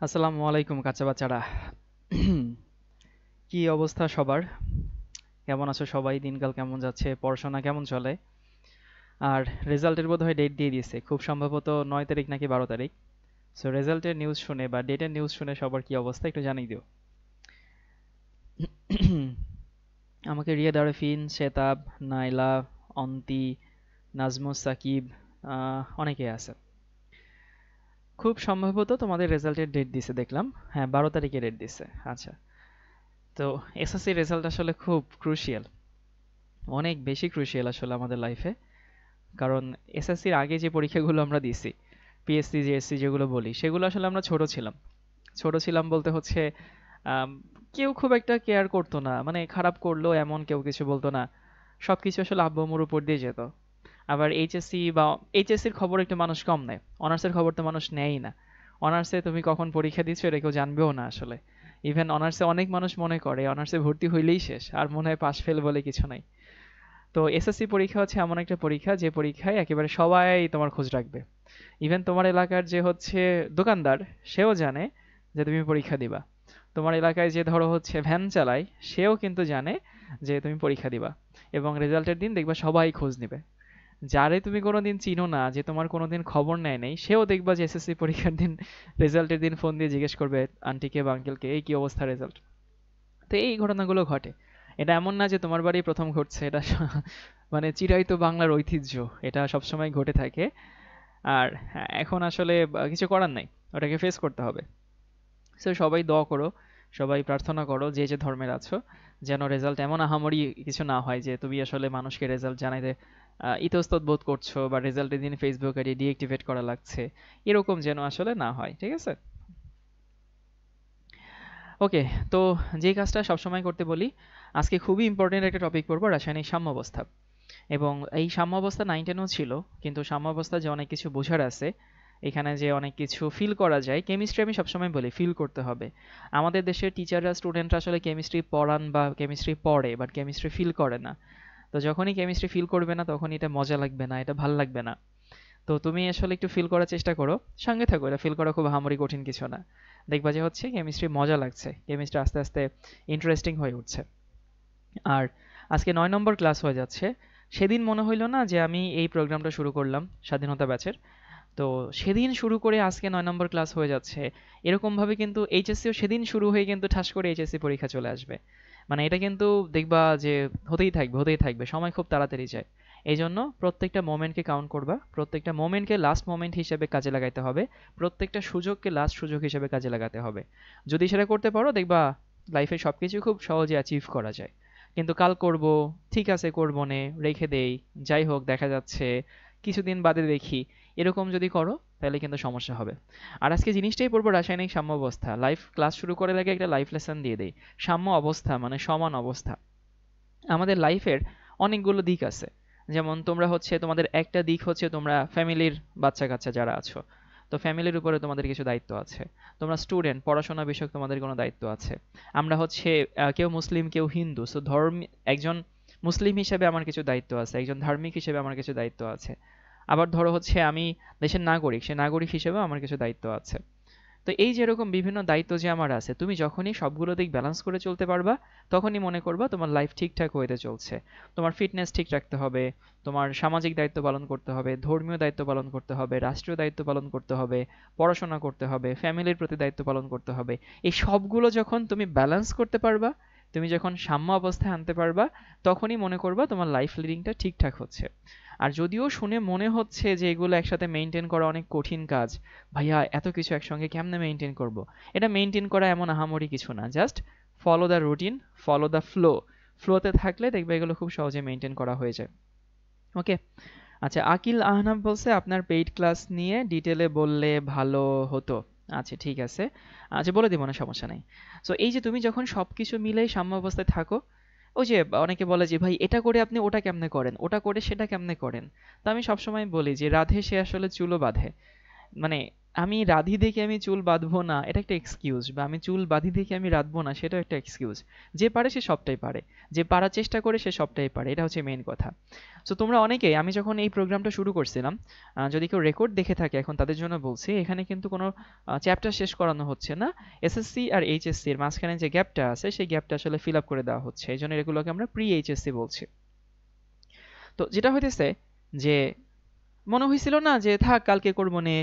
আসসালামু আলাইকুম কাঁচা বাচ্চারা। কি অবস্থা সবার? কেমন আছো সবাই? দিনকাল কেমন যাচ্ছে? পড়াশোনা কেমন চলে? আর রেজাল্টের বোধহয় ডেট দিয়ে দিয়েছে, খুব সম্ভবত 9 তারিখ নাকি 12 তারিখ। সো রেজাল্টের নিউজ শুনে বা ডেটের নিউজ শুনে সবার কি অবস্থা একটু জানিয়ে দিও। আমাকে রিয়া আরেফিন, শেতাব, নাইলা, অন্তি, নাজমুস সাকিব, অনেকে আছে। খুব সম্ভবত তোমাদের রেজাল্টের ডেট দিছে দেখলাম। হ্যাঁ, 12 তারিখে ডেট দিছে। আচ্ছা। তো এসএসসি রেজাল্ট আসলে খুব ক্রুশিয়াল, অনেক বেশি ক্রুশিয়াল আসলে আমাদের লাইফে। কারণ এসএসসির আগে যে পরীক্ষাগুলো আমরা দিছি, পিএসসি জিএসসি যেগুলো বলি, সেগুলো আসলে আমরা ছোট ছিলাম। ছোট ছিলাম বলতে হচ্ছে আম, কেউ খুব একটা কেয়ার করতো না, মানে খারাপ করলেও এমন কেউ কিছু বলতো না। সবকিছু আসলে আব্বু আম্মুর উপর দিয়ে যেত। আবার এইচএসসি বা এইচএসসির খবর একটু মানুষ কম নেয়, অনার্সের খবর তো মানুষ নেয়ই না। অনার্সে তুমি কখন পরীক্ষা দিচ্ছ এটা কেউ জানবেও না আসলে। ইভেন অনার্সে অনেক মানুষ মনে করে অনার্সে ভর্তি হইলেই শেষ, আর মনে হয় পাশ ফেল বলে কিছু নাই। তো এসএসসি পরীক্ষা হচ্ছে এমন একটা পরীক্ষা যে পরীক্ষায় একেবারে সবাই তোমার খোঁজ রাখবে। ইভেন তোমার এলাকার যে হচ্ছে দোকানদার, সেও জানে যে তুমি পরীক্ষা দিবা। তোমার এলাকায় যে ধরো হচ্ছে ভ্যান চালায়, সেও কিন্তু জানে যে তুমি পরীক্ষা দিবা। এবং রেজাল্টের দিন দেখবা সবাই খোঁজ নেবে। যারে তুমি কোনোদিন চিনো না, যে তোমার কোনোদিন খবর নেয় নাই, সেও দেখবা যে এসএসসি পরীক্ষার দিন, রেজাল্টের দিন ফোন দিয়ে জিজ্ঞেস করবে আন্টিকে বা আঙ্কেলকে, এই কি অবস্থা রেজাল্ট। তো এই ঘটনাগুলো ঘটে। এটা এমন না যে তোমার বাড়ি প্রথম ঘটছে, এটা মানে চিরায়ত বাংলার ঐতিহ্য। এটা সবসময় ঘটে থাকে। আর হ্যাঁ, এখন আসলে কিছু করার নাই, ওটাকে ফেস করতে হবে। সো সবাই দোয়া করো, সবাই প্রার্থনা করো যে যে ধর্মের আছো, যেন রেজাল্ট এমন আহামরি কিছু না হয় যে তুমি আসলে মানুষকে রেজাল্ট জানাইতে ইতস্তত বোধ করছো, বা রেজাল্টের দিন ফেসবুক আইডি ডিএক্টিভেট করা লাগছে, এরকম যেন আসলে না হয়, ঠিক আছে? ওকে। তো যে কাজটা সবসময় করতে বলি, আজকে খুবই ইম্পর্টেন্ট একটা টপিক পড়বো, রাসায়নিক সাম্যাবস্থা। এবং এই সাম্যাবস্থা 9-10ও ছিল, কিন্তু সাম্যাবস্থা যে অনেক কিছু বোঝার আছে, এখানে যে অনেক কিছু ফিল করা যায়, কেমিস্ট্রি আমি সবসময় বলি ফিল করতে হবে। আমাদের দেশের টিচাররা স্টুডেন্টরা আসলে কেমিস্ট্রি পড়ান বা কেমিস্ট্রি পড়ে, বাট কেমিস্ট্রি ফিল করে না। তো যখনই কেমিস্ট্রি ফিল করবে না, তখনই এটা মজা লাগবে না, এটা ভাল লাগবে না। তো তুমি আসলে একটু ফিল করার চেষ্টা করো, সঙ্গে থাকো, এটা ফিল করা খুব আহামরি কঠিন কিছু না। দেখবা যে হচ্ছে কেমিস্ট্রি মজা লাগছে, কেমিস্ট্রি আস্তে আস্তে ইন্টারেস্টিং হয়ে উঠছে। আর আজকে 9 নম্বর ক্লাস হয়ে যাচ্ছে। সেদিন মনে হইলো না যে আমি এই প্রোগ্রামটা শুরু করলাম স্বাধীনতা ব্যাচের। তো সেদিন শুরু করে আজকে 9 নম্বর ক্লাস হয়ে যাচ্ছে। এরকম ভাবে কিন্তু এইচএসসিও সেদিন শুরু হয়ে কিন্তু ঠাস করে এইচএসসি পরীক্ষা চলে আসবে। মানে এটা কিন্তু দেখবা যে হতেই থাকবে, সময় খুব তাড়াতাড়ি যায়। এই জন্য প্রত্যেকটা মোমেন্টকে কাউন্ট করবা, প্রত্যেকটা মোমেন্টকে লাস্ট মোমেন্ট হিসেবে কাজে লাগাইতে হবে, প্রত্যেকটা সুযোগকে লাস্ট সুযোগ হিসেবে কাজে লাগাতে হবে। যদি সেটা করতে পারো, দেখবা লাইফে সবকিছু খুব সহজে অ্যাচিভ করা যায়। কিন্তু কাল করব, ঠিক আছে করব নে, রেখে দেই, যাই হোক দেখা যাচ্ছে, কিছুদিন বাদে দেখি, এরকম যদি করো তাহলে কিন্তু সমস্যা হবে। আর আজকে জিনিসটাই পড়বো রাসায়নিক সাম্যাবস্থা। লাইফ ক্লাস শুরু করে লাগে একটা লাইফ লেসন দিয়ে দেই। সাম্য অবস্থা মানে সমান অবস্থা। আমাদের লাইফের অনেকগুলো দিক আছে। যেমন তোমরা হচ্ছে, তোমাদের একটা দিক হচ্ছে তোমরা ফ্যামিলির বাচ্চা কাচ্চা যারা আছো, তো ফ্যামিলির উপরে তোমাদের কিছু দায়িত্ব আছে। তোমরা স্টুডেন্ট, পড়াশোনা বিষয়ক তোমাদের কোনো দায়িত্ব আছে। আমরা হচ্ছে কেউ মুসলিম কেউ হিন্দু, সো ধর্ম, একজন মুসলিম হিসেবে আমার কিছু দায়িত্ব আছে, একজন ধার্মিক হিসেবে আমার কিছু দায়িত্ব আছে। আবার ধরো হচ্ছে আমি দেশের নাগরিক, সে নাগরিক হিসেবেও আমার কিছু দায়িত্ব আছে। তো এই যেরকম বিভিন্ন দায়িত্ব যে আমার আছে, তুমি যখনই সবগুলো দিক ব্যালেন্স করে চলতে পারবা, তখনই মনে করবা তোমার লাইফ ঠিকঠাক হইতে চলছে। তোমার ফিটনেস ঠিক রাখতে হবে, তোমার সামাজিক দায়িত্ব পালন করতে হবে, ধর্মীয় দায়িত্ব পালন করতে হবে, রাষ্ট্রীয় দায়িত্ব পালন করতে হবে, পড়াশোনা করতে হবে, ফ্যামিলির প্রতি দায়িত্ব পালন করতে হবে। এই সবগুলো যখন তুমি ব্যালেন্স করতে পারবা, তুমি যখন সাম্য অবস্থায় আনতে পারবা, তখনই মনে করবা তোমার লাইফ লিডিংটা ঠিকঠাক হচ্ছে। আর যদিও শুনে মনে হচ্ছে যে এগুলো একসাথে মেনটেন করা অনেক কঠিন কাজ, ভাইয়া এত কিছু একসঙ্গে কেমনে মেনটেন করব, এটা মেনটেন করা এমন আহামরি কিছু না, just follow the routine, follow the flow. ফ্লোতে থাকলে দেখবে এগুলো খুব সহজে মেনটেন করা হয়ে যায়। ওকে। আচ্ছা, আকিল আহনাব বলছে আপনার পেইড ক্লাস নিয়ে ডিটেলে বললে ভালো হতো। আচ্ছা ঠিক আছে, আচ্ছা বলে দিব না, সমস্যা নেই। সো এই যে তুমি যখন সবকিছু মিলেই সাম্য অবস্থায় থাকো, ওই যে অনেকে বলে যে ভাই এটা করে আপনি ওটা কেমনে করেন, ওটা করে সেটা কেমনে করেন। তো আমি সবসময় বলি যে রাধে সে আসলে চুলো বাঁধে। মানে আমি রাধি দেখে আমি চুল বাঁধবো না এটা একটা এক্সকিউজ, বা আমি চুল বাঁধি দেখে আমি রাঁধবো না সেটাও একটা এক্সকিউজ। যে পারে সে সবটাই পারে, যে পারার চেষ্টা করে সে সবটাই পারে, এটা হচ্ছে মেইন কথা। সো তোমরা অনেকেই, আমি যখন এই প্রোগ্রামটা শুরু করছিলাম, যদি কেউ রেকর্ড দেখে থাকে এখন তাদের জন্য বলছি, এখানে কিন্তু কোনো চ্যাপ্টার শেষ করানো হচ্ছে না। এসএসসি আর এইচএসসি এর মাঝখানে যে গ্যাপটা আছে সেই গ্যাপটা আসলে ফিল আপ করে দেওয়া হচ্ছে, এই জন্য এগুলোকে আমরা প্রি এইচএসসি বলছি। তো যেটা হইতেছে যে মনে হয়েছিল না যে থাক কালকে করবো নে,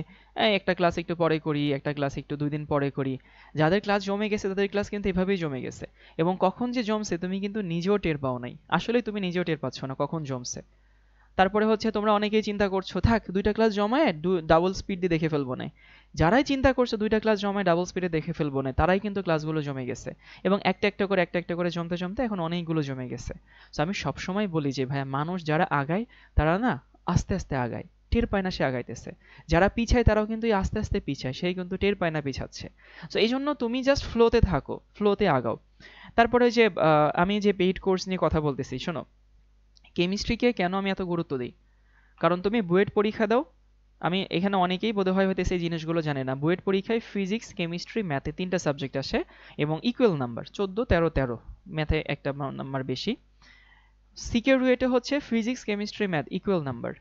এই একটা ক্লাস একটু পরে করি, একটা ক্লাস একটু 2 দিন পরে করি। যাদের ক্লাস জমে গেছে তাদের ক্লাস কিন্তু এভাবেই জমে গেছে, এবং কখন যে জমছে তুমি কিন্তু নিজেও টের পাও নাই, আসলে তুমি নিজেও টের পাচ্ছ না কখন জমছে। তারপরে হচ্ছে তোমরা অনেকেই চিন্তা করছো থাক 2টা ক্লাস জমায় ডাবল স্পিড দিয়ে দেখে ফেলবো না। যারাই চিন্তা করছো 2টা ক্লাস জমায় ডাবল স্পিডে দেখে ফেলবো না, তারাই কিন্তু ক্লাসগুলো জমে গেছে, এবং একটা একটা করে জমতে জমতে এখন অনেকগুলো জমে গেছে। তো আমি সবসময় বলি যে ভাইয়া, মানুষ যারা আগায় তারা না আস্তে আস্তে আগায়, টের পায় না সে আগাইতেছে। যারা পিছায় তারাও কিন্তু এই আস্তে আস্তে পিছায়, সেই কিন্তু টের পায় না পিছাচ্ছে। তো এই জন্য তুমি জাস্ট ফ্লোতে থাকো, ফ্লোতে আগাও। তারপরে যে আমি যে পেইড কোর্স নিয়ে কথা বলতেছি, শোনো, কেমিস্ট্রিকে কেন আমি এত গুরুত্ব দিই, কারণ তুমি বুয়েট পরীক্ষা দাও। আমি এখানে অনেকেই বোধহয় হয়তো এই জিনিসগুলো জানে না, বুয়েট পরীক্ষায় ফিজিক্স কেমিস্ট্রি ম্যাথে 3টা সাবজেক্ট আসে, এবং ইকুয়াল নাম্বার 14 13 13, ম্যাথে একটা নাম্বার বেশি। সিকিউরিটি হচ্ছে physics chemistry math equal number,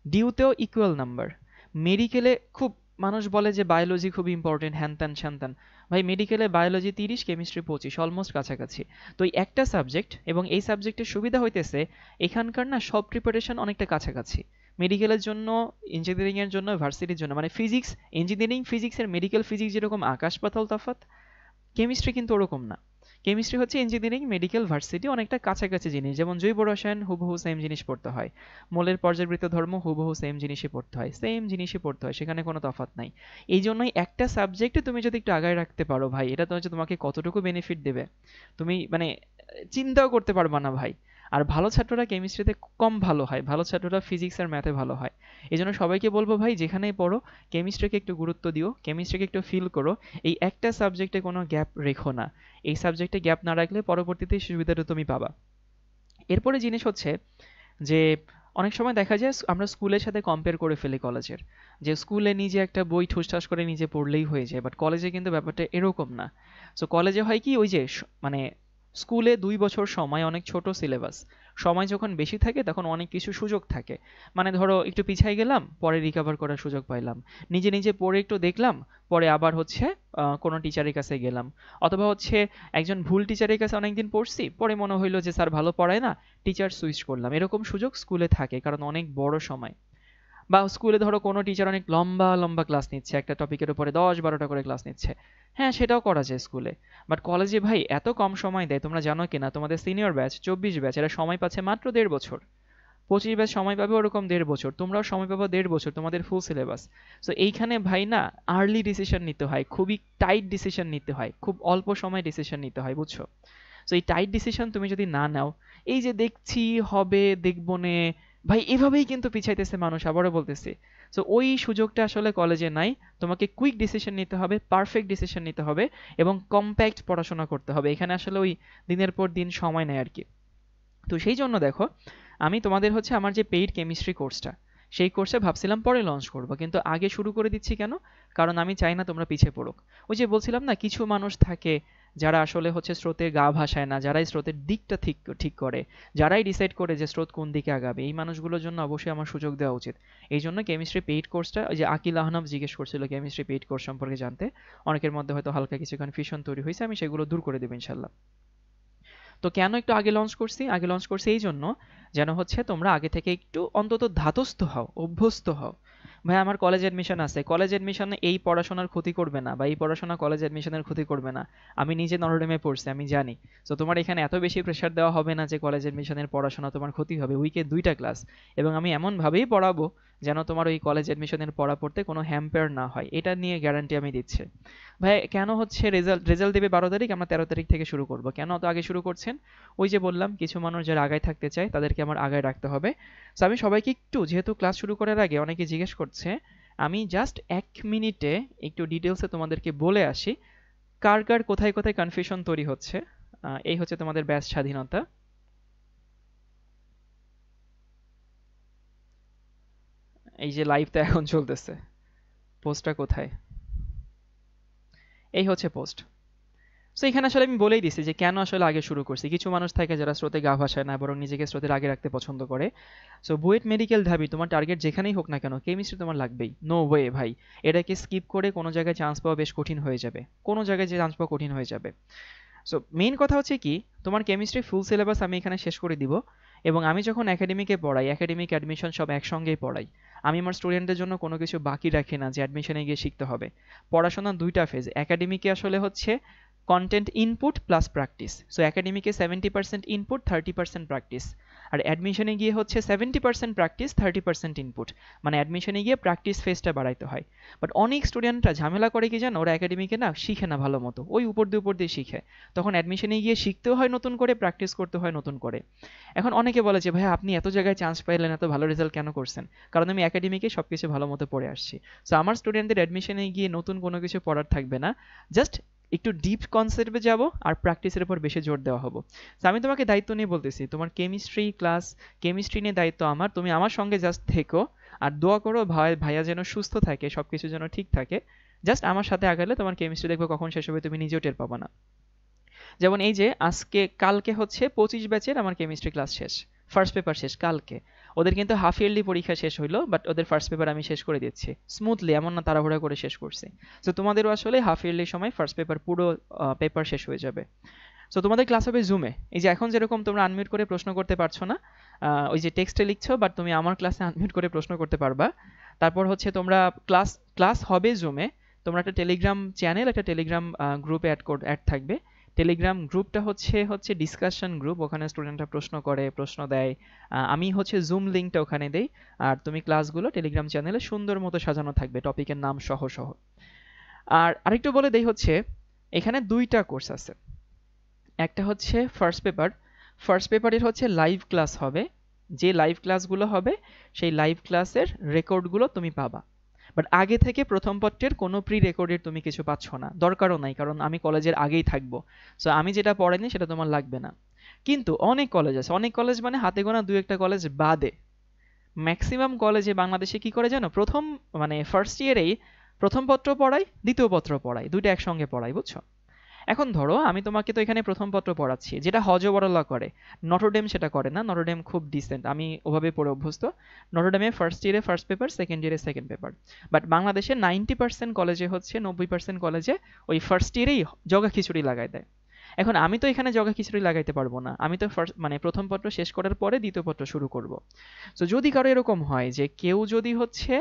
ডিউতেও ইকুয়াল নাম্বার। মেডিকেলে খুব মানুষ বলে যে বায়োলজি খুব ইম্পর্টেন্ট, হ্যান ত্যান স্যান ত্যান। ভাই মেডিকেলে বায়োলজি 30, কেমিস্ট্রি 25, অলমোস্ট কাছাকাছি। তো এই একটা সাবজেক্ট, এবং এই সাবজেক্টের সুবিধা হইতেছে এখানকার না সব প্রিপারেশন অনেকটা কাছাকাছি। মেডিকেলের জন্য, ইঞ্জিনিয়ারিং এর জন্য, ভার্সিটির জন্য, মানে ফিজিক্স ইঞ্জিনিয়ারিং ফিজিক্স এর মেডিকেল ফিজিক্স যেরকম আকাশ পাতাল তফাৎ, কেমিস্ট্রি কিন্তু ওরকম না। কেমিস্ট্রি হচ্ছে ইঞ্জিনিয়ারিং মেডিকেল ভার্সিটি অনেকটা কাছাকাছি জিনিস, যেমন জৈব রসায়ন হুবহু সেম জিনিস পড়তে হয়, মোলের পর্যাবৃত্ত ধর্ম হুবহু সেম জিনিসই পড়তে হয়, সেম জিনিসই পড়তে হয়, সেখানে কোনো তফাৎ নাই। এই জন্যই একটা সাবজেক্টে তুমি যদি একটু আগায় রাখতে পারো ভাই, এটা তো হচ্ছে তোমাকে কতটুকু বেনিফিট দেবে তুমি মানে চিন্তাও করতে পারবা না ভাই। আর ভালো ছাত্ররা কেমিস্ট্রিতে কম ভালো হয়, ভালো ছাত্ররা ফিজিক্স আর ম্যাথে ভালো হয়। এই জন্য সবাইকে বলবো ভাই, যেখানেই পড়ো কেমিস্ট্রিকে একটু গুরুত্ব দিও, কেমিস্ট্রিকে একটু ফিল করো। এই একটা সাবজেক্টে কোনো গ্যাপ রেখো না, এই সাবজেক্টে গ্যাপ না রাখলে পরবর্তীতে এই সুবিধাটা তুমি পাবা। এরপরে জিনিস হচ্ছে যে অনেক সময় দেখা যায় আমরা স্কুলের সাথে কম্পেয়ার করে ফেলি কলেজের, যে স্কুলে নিজে একটা বই ঠুসঠাস করে নিজে পড়লেই হয়ে যায়, বাট কলেজে কিন্তু ব্যাপারটা এরকম না। সো কলেজে হয় কি, ওই যে মানে স্কুলে 2 বছর সময়, অনেক ছোট সিলেবাস, সময় যখন বেশি থাকে তখন অনেক কিছু সুযোগ থাকে। মানে ধরো একটু পিছাই গেলাম, পরে রিকভার করার সুযোগ পাইলাম, নিজে নিজে পড়ে একটু দেখলাম, পরে আবার হচ্ছে কোনো টিচারের কাছে গেলাম, অথবা হচ্ছে একজন ভুল টিচারের কাছে অনেকদিন পড়ছি, পরে মনে হইলো যে স্যার ভালো পড়ায় না, টিচার সুইচ করলাম। এরকম সুযোগ স্কুলে থাকে, কারণ অনেক বড় সময়। বা স্কুলে ধরো কোনো টিচার অনেক লম্বা লম্বা ক্লাস নিচ্ছে, একটা টপিকের উপরে 10 12টা করে ক্লাস নিচ্ছে, হ্যাঁ সেটাও করা যায় স্কুলে। বাট কলেজে ভাই এত কম সময় দেয়, তোমরা জানো কিনা, তোমাদের সিনিয়র ব্যাচ 24 ব্যাচ এরা সময় পাচ্ছে মাত্র 1.5 বছর, 25 ব্যাচ সময় পাবে ওরকম 1.5 বছর, তোমরাও সময় পাবো 1.5 বছর, তোমাদের ফুল সিলেবাস। সো এইখানে ভাই না আর্লি ডিসিশন নিতে হয়, খুবই টাইট ডিসিশন নিতে হয়, খুব অল্প সময় ডিসিশন নিতে হয়, বুঝছো? সো এই টাইট ডিসিশন তুমি যদি না নাও, এই যে দেখছি হবে দেখবো নে, ভাই এভাবেই কিন্তু পিছাইতেছে মানুষ, আবারও বলতেছি। সো ওই সুযোগটা আসলে কলেজে নাই। তোমাকে কুইক ডিসিশন নিতে হবে, পারফেক্ট ডিসিশন নিতে হবে, এবং কম্প্যাক্ট পড়াশোনা করতে হবে। এখানে আসলে ওই দিনের পর দিন সময় নেয় আর কি। তো সেই জন্য দেখো, আমি তোমাদের হচ্ছে আমার যে পেইড কেমিস্ট্রি কোর্সটা, সেই কোর্সে ভাবছিলাম পরে লঞ্চ করব, কিন্তু আগে শুরু করে দিচ্ছি কেন, কারণ আমি চাই না তোমরা পিছিয়ে পড়ুক। ওই যে বলছিলাম না, কিছু মানুষ থাকে যারা আসলে হচ্ছে স্রোতে গা ভাসায় না, যারাই স্রোতের দিকটা ঠিক ঠিক করে, যারাই ডিসাইড করে যে স্রোত কোন দিকে আগাবে, এই মানুষগুলোর জন্য অবশ্যই আমার সুযোগ দেওয়া উচিত। এই জন্য কেমিস্ট্রি পেইড কোর্সটা, ওই যে আকিল আহনাফ জিজ্ঞেস করছিল কেমিস্ট্রি পেইড কোর্স সম্পর্কে জানতে, অনেকের মধ্যে হয়তো হালকা কিছু কনফিউশন তৈরি হয়েছে, আমি সেগুলো দূর করে দেবো ইনশাল্লাহ। তো কেন একটু আগে লঞ্চ করছি, আগে লঞ্চ করছি এই জন্য, যেন হচ্ছে তোমরা আগে থেকে একটু অন্তত ধাতস্থ হও, অভ্যস্ত হও। ভাই আমার কলেজ অ্যাডমিশন আছে, কলেজ অ্যাডমিশনে এই পড়াশোনার ক্ষতি করবে না, বা এই পড়াশোনা কলেজ অ্যাডমিশনের ক্ষতি করবে না। আমি নিজে নরডেমে পড়ছি, আমি জানি। তো তোমার এখানে এত বেশি প্রেশার দেওয়া হবে না যে কলেজ অ্যাডমিশনের পড়াশোনা তোমার ক্ষতি হবে, উইকে 2টা ক্লাস, এবং আমি এমন ভাবেই পড়াবো যেন তোমার ওই কলেজ অ্যাডমিশনের পড়া পড়তে কোনো হ্যাম্পার না হয়, এটা নিয়ে গ্যারান্টি আমি দিচ্ছি। ভাই কেন হচ্ছে রেজাল্ট রেজাল্ট দেবে 12 তারিখ, আমরা 13 তারিখ থেকে শুরু করব, কেন অত আগে শুরু করছেন? ওই যে বললাম, কিছু মানুষ যারা আগায় থাকতে চায় তাদেরকে আমার আগায় রাখতে হবে। তো আমি সবাইকে একটু, যেহেতু ক্লাস শুরু করার আগে অনেকে জিজ্ঞেস করছে, আমি জাস্ট 1 মিনিটে একটু ডিটেলসে তোমাদেরকে বলে আসি কার কার কোথায় কোথায় কনফিউশন তৈরি হচ্ছে। এই হচ্ছে তোমাদের ব্যাচ স্বাধীনতা। এই যে লাইভটা এখন চলতেছে, পোস্টটা কোথায়? এই হচ্ছে পোস্ট। সো এখানে আসলে আমি বলেই দিছি যে কেন আসলে আগে শুরু করছি। কিছু মানুষ থাকে যারা স্রোতে গা ভাসায় না, বরং নিজেকে স্রোতের আগে রাখতে পছন্দ করে। সো বুয়েট মেডিকেল ঢাবি তোমার টার্গেট যেখানেই হোক না কেন, কেমিস্ট্রি তোমার লাগবেই। নো ওয়ে ভাই, এটাকে স্কিপ করে কোনো জায়গায় চান্স পাওয়া বেশ কঠিন হয়ে যাবে, কোনো জায়গায় যে চান্স পাওয়া কঠিন হয়ে যাবে। সো মেইন কথা হচ্ছে কি, তোমার কেমিস্ট্রি ফুল সিলেবাস আমি এখানে শেষ করে দিব। এবং আমি যখন একাডেমিকে পড়াই, একাডেমিক অ্যাডমিশন সব একসঙ্গেই পড়াই। আমি আমার স্টুডেন্টদের জন্য কোনো কিছু বাকি রাখি না যে অ্যাডমিশনে গিয়ে শিখতে হবে। পড়াশোনার দুইটা ফেজ, একাডেমিকে আসলে হচ্ছে content input plus practice. So একাডেমিকে 70% ইনপুট, 30% প্র্যাকটিস। আর অ্যাডমিশনে গিয়ে হচ্ছে 70% প্র্যাকটিস, 30% ইনপুট। মানে অ্যাডমিশনে গিয়ে প্র্যাকটিস ফেজটা বাড়াইতে হয়। বাট অনেক স্টুডেন্টরা ঝামেলা করে কি জানো, ওরা একাডেমিকে না শিখে না ভালো মতো, ওই উপর দিয়ে শিখে। তখন অ্যাডমিশনে গিয়ে শিখতেও হয় নতুন করে, প্র্যাকটিস করতে হয় নতুন করে। এখন অনেকে বলে যে ভাই আপনি এত জায়গায় চান্স পাইলেন, এত ভালো রেজাল্ট কেন করছেন? কারণ আমি একাডেমিকে সবকিছু ভালো মতো পড়ে আসছি। সো আমার স্টুডেন্টদের অ্যাডমিশনে গিয়ে নতুন কোনো কিছু পড়ার থাকবে না। জাস্ট একটু ডিপ কনসেপ্টে যাব আর প্র্যাকটিসের উপর বেশি জোর দেওয়া হবো। তো আমি তোমাকে দায়িত্ব নিয়ে বলতেছি, তোমার কেমিস্ট্রি ক্লাস, কেমিস্ট্রি নিয়ে দায়িত্ব আমার। তুমি আমার সঙ্গে জাস্ট থেকো আর দোয়া করো ভাইয়া যেন সুস্থ থাকে, সবকিছু যেন ঠিক থাকে। জাস্ট আমার সাথে আগালে তোমার কেমিস্ট্রি দেখবে কখন শেষ হবে তুমি নিজেও টের পাবা না। যেমন এই যে আজকে কালকে হচ্ছে 25 ব্যাচের আমার কেমিস্ট্রি ক্লাস শেষ, ফার্স্ট পেপার শেষ কালকে। ওদের কিন্তু হাফ ইয়ারলি পরীক্ষা শেষ হইলো, বাট ওদের ফার্স্ট পেপার আমি শেষ করে দিচ্ছি স্মুথলি, এমন না তাড়াহুড়া করে শেষ করছি। তো তোমাদেরও আসলে হাফ ইয়ারলি সময় ফার্স্ট পেপার পুরো পেপার শেষ হয়ে যাবে। সো তোমাদের ক্লাস হবে জুমে। এই যে এখন যেরকম তোমরা আনমিউট করে প্রশ্ন করতে পারছো না, ওই যে টেক্সটে লিখছো, বাট তুমি আমার ক্লাসে আনমিউট করে প্রশ্ন করতে পারবা। তারপর হচ্ছে তোমরা ক্লাস ক্লাস হবে জুমে। তোমরা একটা টেলিগ্রাম চ্যানেল, একটা টেলিগ্রাম গ্রুপে অ্যাড থাকবে। টেলিগ্রাম গ্রুপটা হচ্ছে ডিসকাশন গ্রুপ, ওখানে স্টুডেন্টরা প্রশ্ন করে, প্রশ্ন দেয়। আমি হচ্ছে জুম লিঙ্কটা ওখানে দেই। আর তুমি ক্লাসগুলো টেলিগ্রাম চ্যানেলে সুন্দর মতো সাজানো থাকবে টপিকের নাম সহ সহ। আর আরেকটু বলে দেই হচ্ছে, এখানে দুইটা কোর্স আছে। একটা হচ্ছে ফার্স্ট পেপার। ফার্স্ট পেপারের হচ্ছে লাইভ ক্লাস হবে। যে লাইভ ক্লাসগুলো হবে সেই লাইভ ক্লাসের রেকর্ডগুলো তুমি পাবা। বাট আগে থেকে প্রথম পত্রের কোনো প্রি রেকর্ডের তুমি কিছু পাচ্ছ না, দরকারও নাই, কারণ আমি কলেজের আগেই থাকবো। সো আমি যেটা পড়াইনি সেটা তোমার লাগবে না। কিন্তু অনেক কলেজ আছে, অনেক কলেজ মানে হাতে গোনা দু একটা কলেজ বাদে ম্যাক্সিমাম কলেজে বাংলাদেশে কি করে জানো, প্রথম মানে ফার্স্ট ইয়ারেই প্রথম পত্র পড়াই, দ্বিতীয় পত্র পড়াই, দুইটা একসঙ্গে পড়াই, বুঝছো? এখন ধরো আমি তোমাকে তো এখানে প্রথম পত্র পড়াচ্ছি, যেটা হজবরলা করে। নটরডেম সেটা করে না, নটরডেম খুব ডিসেন্ট, আমি ওভাবে পড়ে অভ্যস্ত। নটরডেমে ফার্স্ট ইয়ারে ফার্স্ট পেপার, সেকেন্ড ইয়ারে সেকেন্ড পেপার। বাট বাংলাদেশে 90% কলেজে হচ্ছে, 90% কলেজে ওই ফার্স্ট ইয়ারেই জগা খিচুড়ি লাগাই দেয়। এখন আমি তো এখানে জগা খিচুড়ি লাগাইতে পারবো না, আমি তো ফার্স্ট মানে প্রথম পত্র শেষ করার পরে দ্বিতীয় পত্র শুরু করব। তো যদি কারো এরকম হয় যে কেউ যদি হচ্ছে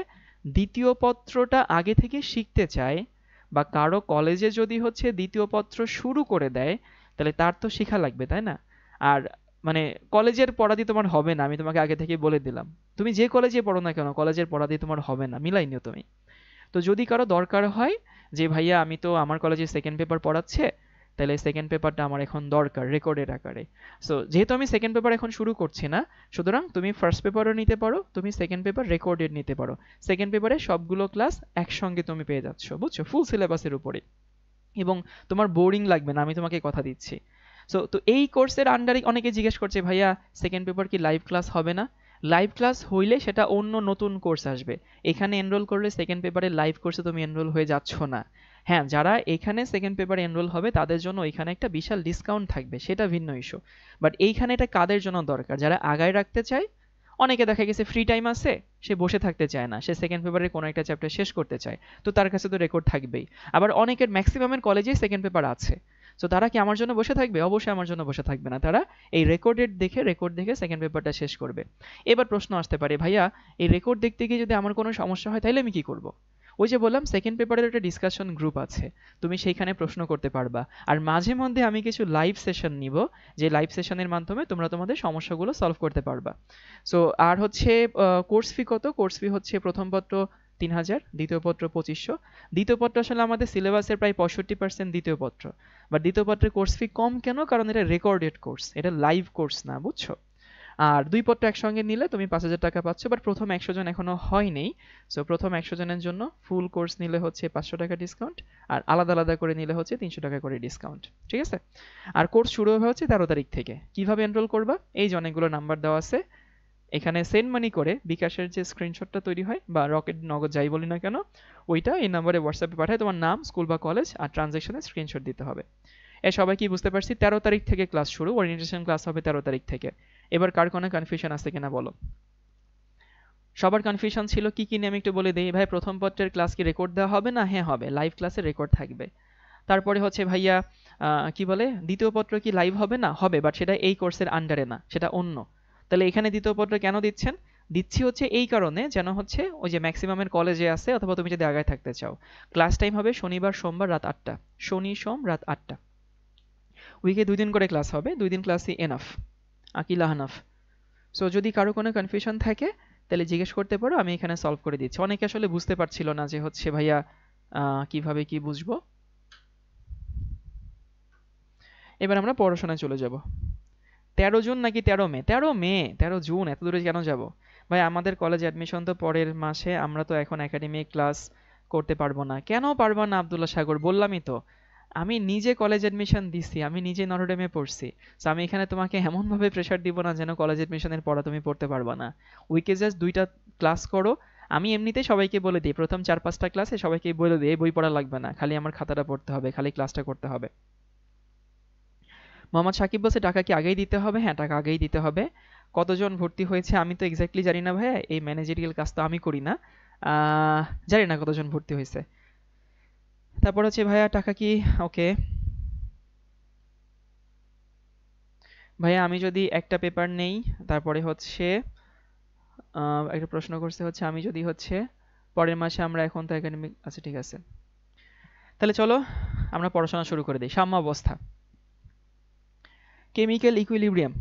দ্বিতীয় পত্রটা আগে থেকে শিখতে চায়, বা কারো কলেজে যদি হচ্ছে দ্বিতীয় পত্র শুরু করে দেয়, তাহলে তার তো শেখা লাগবে, তাই না? আর মানে কলেজের পড়া দিয়ে তোমার হবে না, আমি তোমাকে আগে থেকে বলে দিলাম। তুমি যে কলেজে পড়ো না কেন, কলেজের পড়া দিয়ে তোমার হবে না, মিলাই নিও তুমি। তো যদি কারো দরকার হয় যে ভাইয়া আমি তো আমার কলেজে সেকেন্ড পেপার পড়াচ্ছে, তাহলে সেকেন্ড পেপারটা আমার এখন দরকার রেকর্ডের আকারে। সো যেহেতু আমি সেকেন্ড পেপার এখন শুরু করছি না, সুতরাং তুমি ফার্স্ট পেপারও নিতে পারো, তুমি সেকেন্ড পেপার রেকর্ডেড নিতে পারো। সেকেন্ড পেপারে সবগুলো ক্লাস একসঙ্গে তুমি পেয়ে যাচ্ছ, বুঝছো, ফুল সিলেবাসের উপরে। এবং তোমার বোরিং লাগবে না, আমি তোমাকে কথা দিচ্ছি। সো তো এই কোর্সের আন্ডারে অনেকে জিজ্ঞেস করছে ভাইয়া সেকেন্ড পেপার কি লাইভ ক্লাস হবে না? লাইভ ক্লাস হইলে সেটা অন্য নতুন কোর্স আসবে। এখানে এনরোল করলে সেকেন্ড পেপারে লাইভ কোর্সে তুমি এনরোল হয়ে যাচ্ছ না। হ্যাঁ, যারা এখানে সেকেন্ড পেপারে এনরোল হবে তাদের জন্য এখানে একটা বিশাল ডিসকাউন্ট থাকবে, সেটা ভিন্ন ইস্যু। বাট এইখানে এটা কাদের জন্য দরকার, যারা আগায় রাখতে চায়। অনেকে দেখা গেছে ফ্রি টাইম আছে, সে বসে থাকতে চায় না, সে সেকেন্ড পেপারের কোনো একটা চ্যাপ্টার শেষ করতে চায়, তো তার কাছে তো রেকর্ড থাকবেই। আবার অনেকের ম্যাক্সিমামের কলেজেই সেকেন্ড পেপার আছে। তো তারা কি আমার জন্য বসে থাকবে? অবশ্যই আমার জন্য বসে থাকবে না, তারা এই রেকর্ড দেখে সেকেন্ড পেপারটা শেষ করবে। এবার প্রশ্ন আসতে পারে ভাইয়া এই রেকর্ড দেখতে গিয়ে যদি আমার কোনো সমস্যা হয় তাহলে আমি কি করব? ওই যে বললাম সেকেন্ড পেপারের একটা ডিসকাশন গ্রুপ আছে, তুমি সেইখানে প্রশ্ন করতে পারবা। আর মাঝে মধ্যে আমি কিছু লাইভ সেশন নিব, যে লাইভ সেশনের মাধ্যমে তোমরা তোমাদের সমস্যাগুলো সলভ করতে পারবা। সো আর হচ্ছে কোর্স ফি কত? কোর্স ফি হচ্ছে প্রথম পত্র 3000, দ্বিতীয় পত্র 2500। দ্বিতীয় পত্র আসলে আমাদের সিলেবাসের প্রায় 65% দ্বিতীয় পত্র। বাট দ্বিতীয় পত্রের কোর্স ফি কম কেন? কারণ এটা রেকর্ডেড কোর্স, এটা লাইভ কোর্স না, বুঝছো? আর দুই পত্র একসঙ্গে নিলে তুমি 5000 টাকা পাচ্ছ, বাট প্রথম 100 জন এখনো হয়নি। সো প্রথম 100 জনের জন্য ফুল কোর্স নিলে হচ্ছে 500 টাকা ডিসকাউন্ট, আর আলাদা আলাদা করে নিলে হচ্ছে 300 টাকা করে ডিসকাউন্ট, ঠিক আছে? আর কোর্স শুরু হবে হচ্ছে 13 তারিখ থেকে। কিভাবে এনরোল করবা? এই যে অনেকগুলো নাম্বার দেওয়া আছে, এখানে সেন্ড মানি করে বিকাশের যে স্ক্রিনশটটা তৈরি হয় বা রকেট নগদ যাই বলি না কেন, ওইটা এই নাম্বারে হোয়াটসঅ্যাপে পাঠায়, তোমার নাম, স্কুল বা কলেজ আর ট্রানজ্যাকশনের স্ক্রিনশট দিতে হবে। সবাই কি বুঝতে পারছি? 13 তারিখ থেকে ক্লাস শুরু, ওরিয়েন্টেশন ক্লাস হবে 13 তারিখ থেকে। এবার কার কোনো কনফিউশন আছে কিনা বলো? সবার কনফিউশন ছিল কি কি নিয়ে আমি একটু বলে দিই। ভাই প্রথম পত্রের ক্লাস কি রেকর্ড দেওয়া হবে না? হ্যাঁ হবে, লাইভ ক্লাসে রেকর্ড থাকবে। তারপরে হচ্ছে ভাইয়া কি বলে দ্বিতীয় পত্র কি লাইভ হবে না? হবে, বাট সেটা এই কোর্সের আন্ডারে না, সেটা অন্য। তাহলে এখানে দ্বিতীয় পত্র কেন দিচ্ছেন? দিচ্ছি হচ্ছে এই কারণে যেন হচ্ছে ওই যে ম্যাক্সিমামের কলেজে আছে অথবা তুমি যদি আগায় থাকতে চাও, ক্লাস টাইম হবে শনিবার সোমবার রাত 8টা, শনি সোম রাত 8টা। উইকে 2 দিন করে ক্লাস হবে, 2 দিন ক্লাসই এনাফ, আকিল আহনাফ। সো যদি কারো কোনো কনফিউশন থাকে তাহলে জিজ্ঞেস করতে পারো, আমি এখানে সলভ করে দিচ্ছি। অনেকে আসলে বুঝতে পারছিল না যে হচ্ছে ভাইয়া কিভাবে কি বুঝবো। এবার আমরা পড়াশোনায় চলে যাব। 13 জুন নাকি 13 মে? 13 মে, 13 জুন, এত দূরে কেন যাব? ভাই আমাদের কলেজ অ্যাডমিশন তো পরের মাসে, আমরা তো এখন একাডেমিক ক্লাস করতে পারবো না। কেন পারবো না আব্দুল্লাহ সাগর? বললামই তো, আমি নিজে কলেজ অ্যাডমিশন দিছি, আমি নিজে নটরডেমে পড়ছি। তো আমি এখানে তোমাকে এমন ভাবে প্রেশার দিব না যেন কলেজ অ্যাডমিশনের পড়া তুমি পড়তে পারবা না। উইকে জাস্ট 2টা ক্লাস করো। আমি এমনিতেই সবাইকে বলে দিই, প্রথম 4-5টা ক্লাসে সবাইকে বলে দিই এই বই পড়া লাগবে না, খালি আমার খাতাটা পড়তে হবে, খালি ক্লাসটা করতে হবে। মোহাম্মদ সাকিব বলছে টাকা কি আগেই দিতে হবে? হ্যাঁ, টাকা আগেই দিতে হবে। কতজন ভর্তি হয়েছে আমি তো এক্স্যাক্টলি জানি না ভাইয়া, এই ম্যানেজেরিয়াল কাজ তো আমি করি না। জানি না কতজন ভর্তি হয়েছে। তারপর হচ্ছে ভাইয়া টাকা কি, ওকে ভাইয়া আমি যদি একটা পেপার নেই, তারপরে হচ্ছে একটা প্রশ্ন করছে হচ্ছে আমি যদি হচ্ছে পরের মাসে, আমরা এখন তো একাডেমিক, আচ্ছা ঠিক আছে, তাহলে চলো আমরা পড়াশোনা শুরু করে দিই। সাম্যাবস্থা, কেমিক্যাল ইকুইলিব্রিয়াম।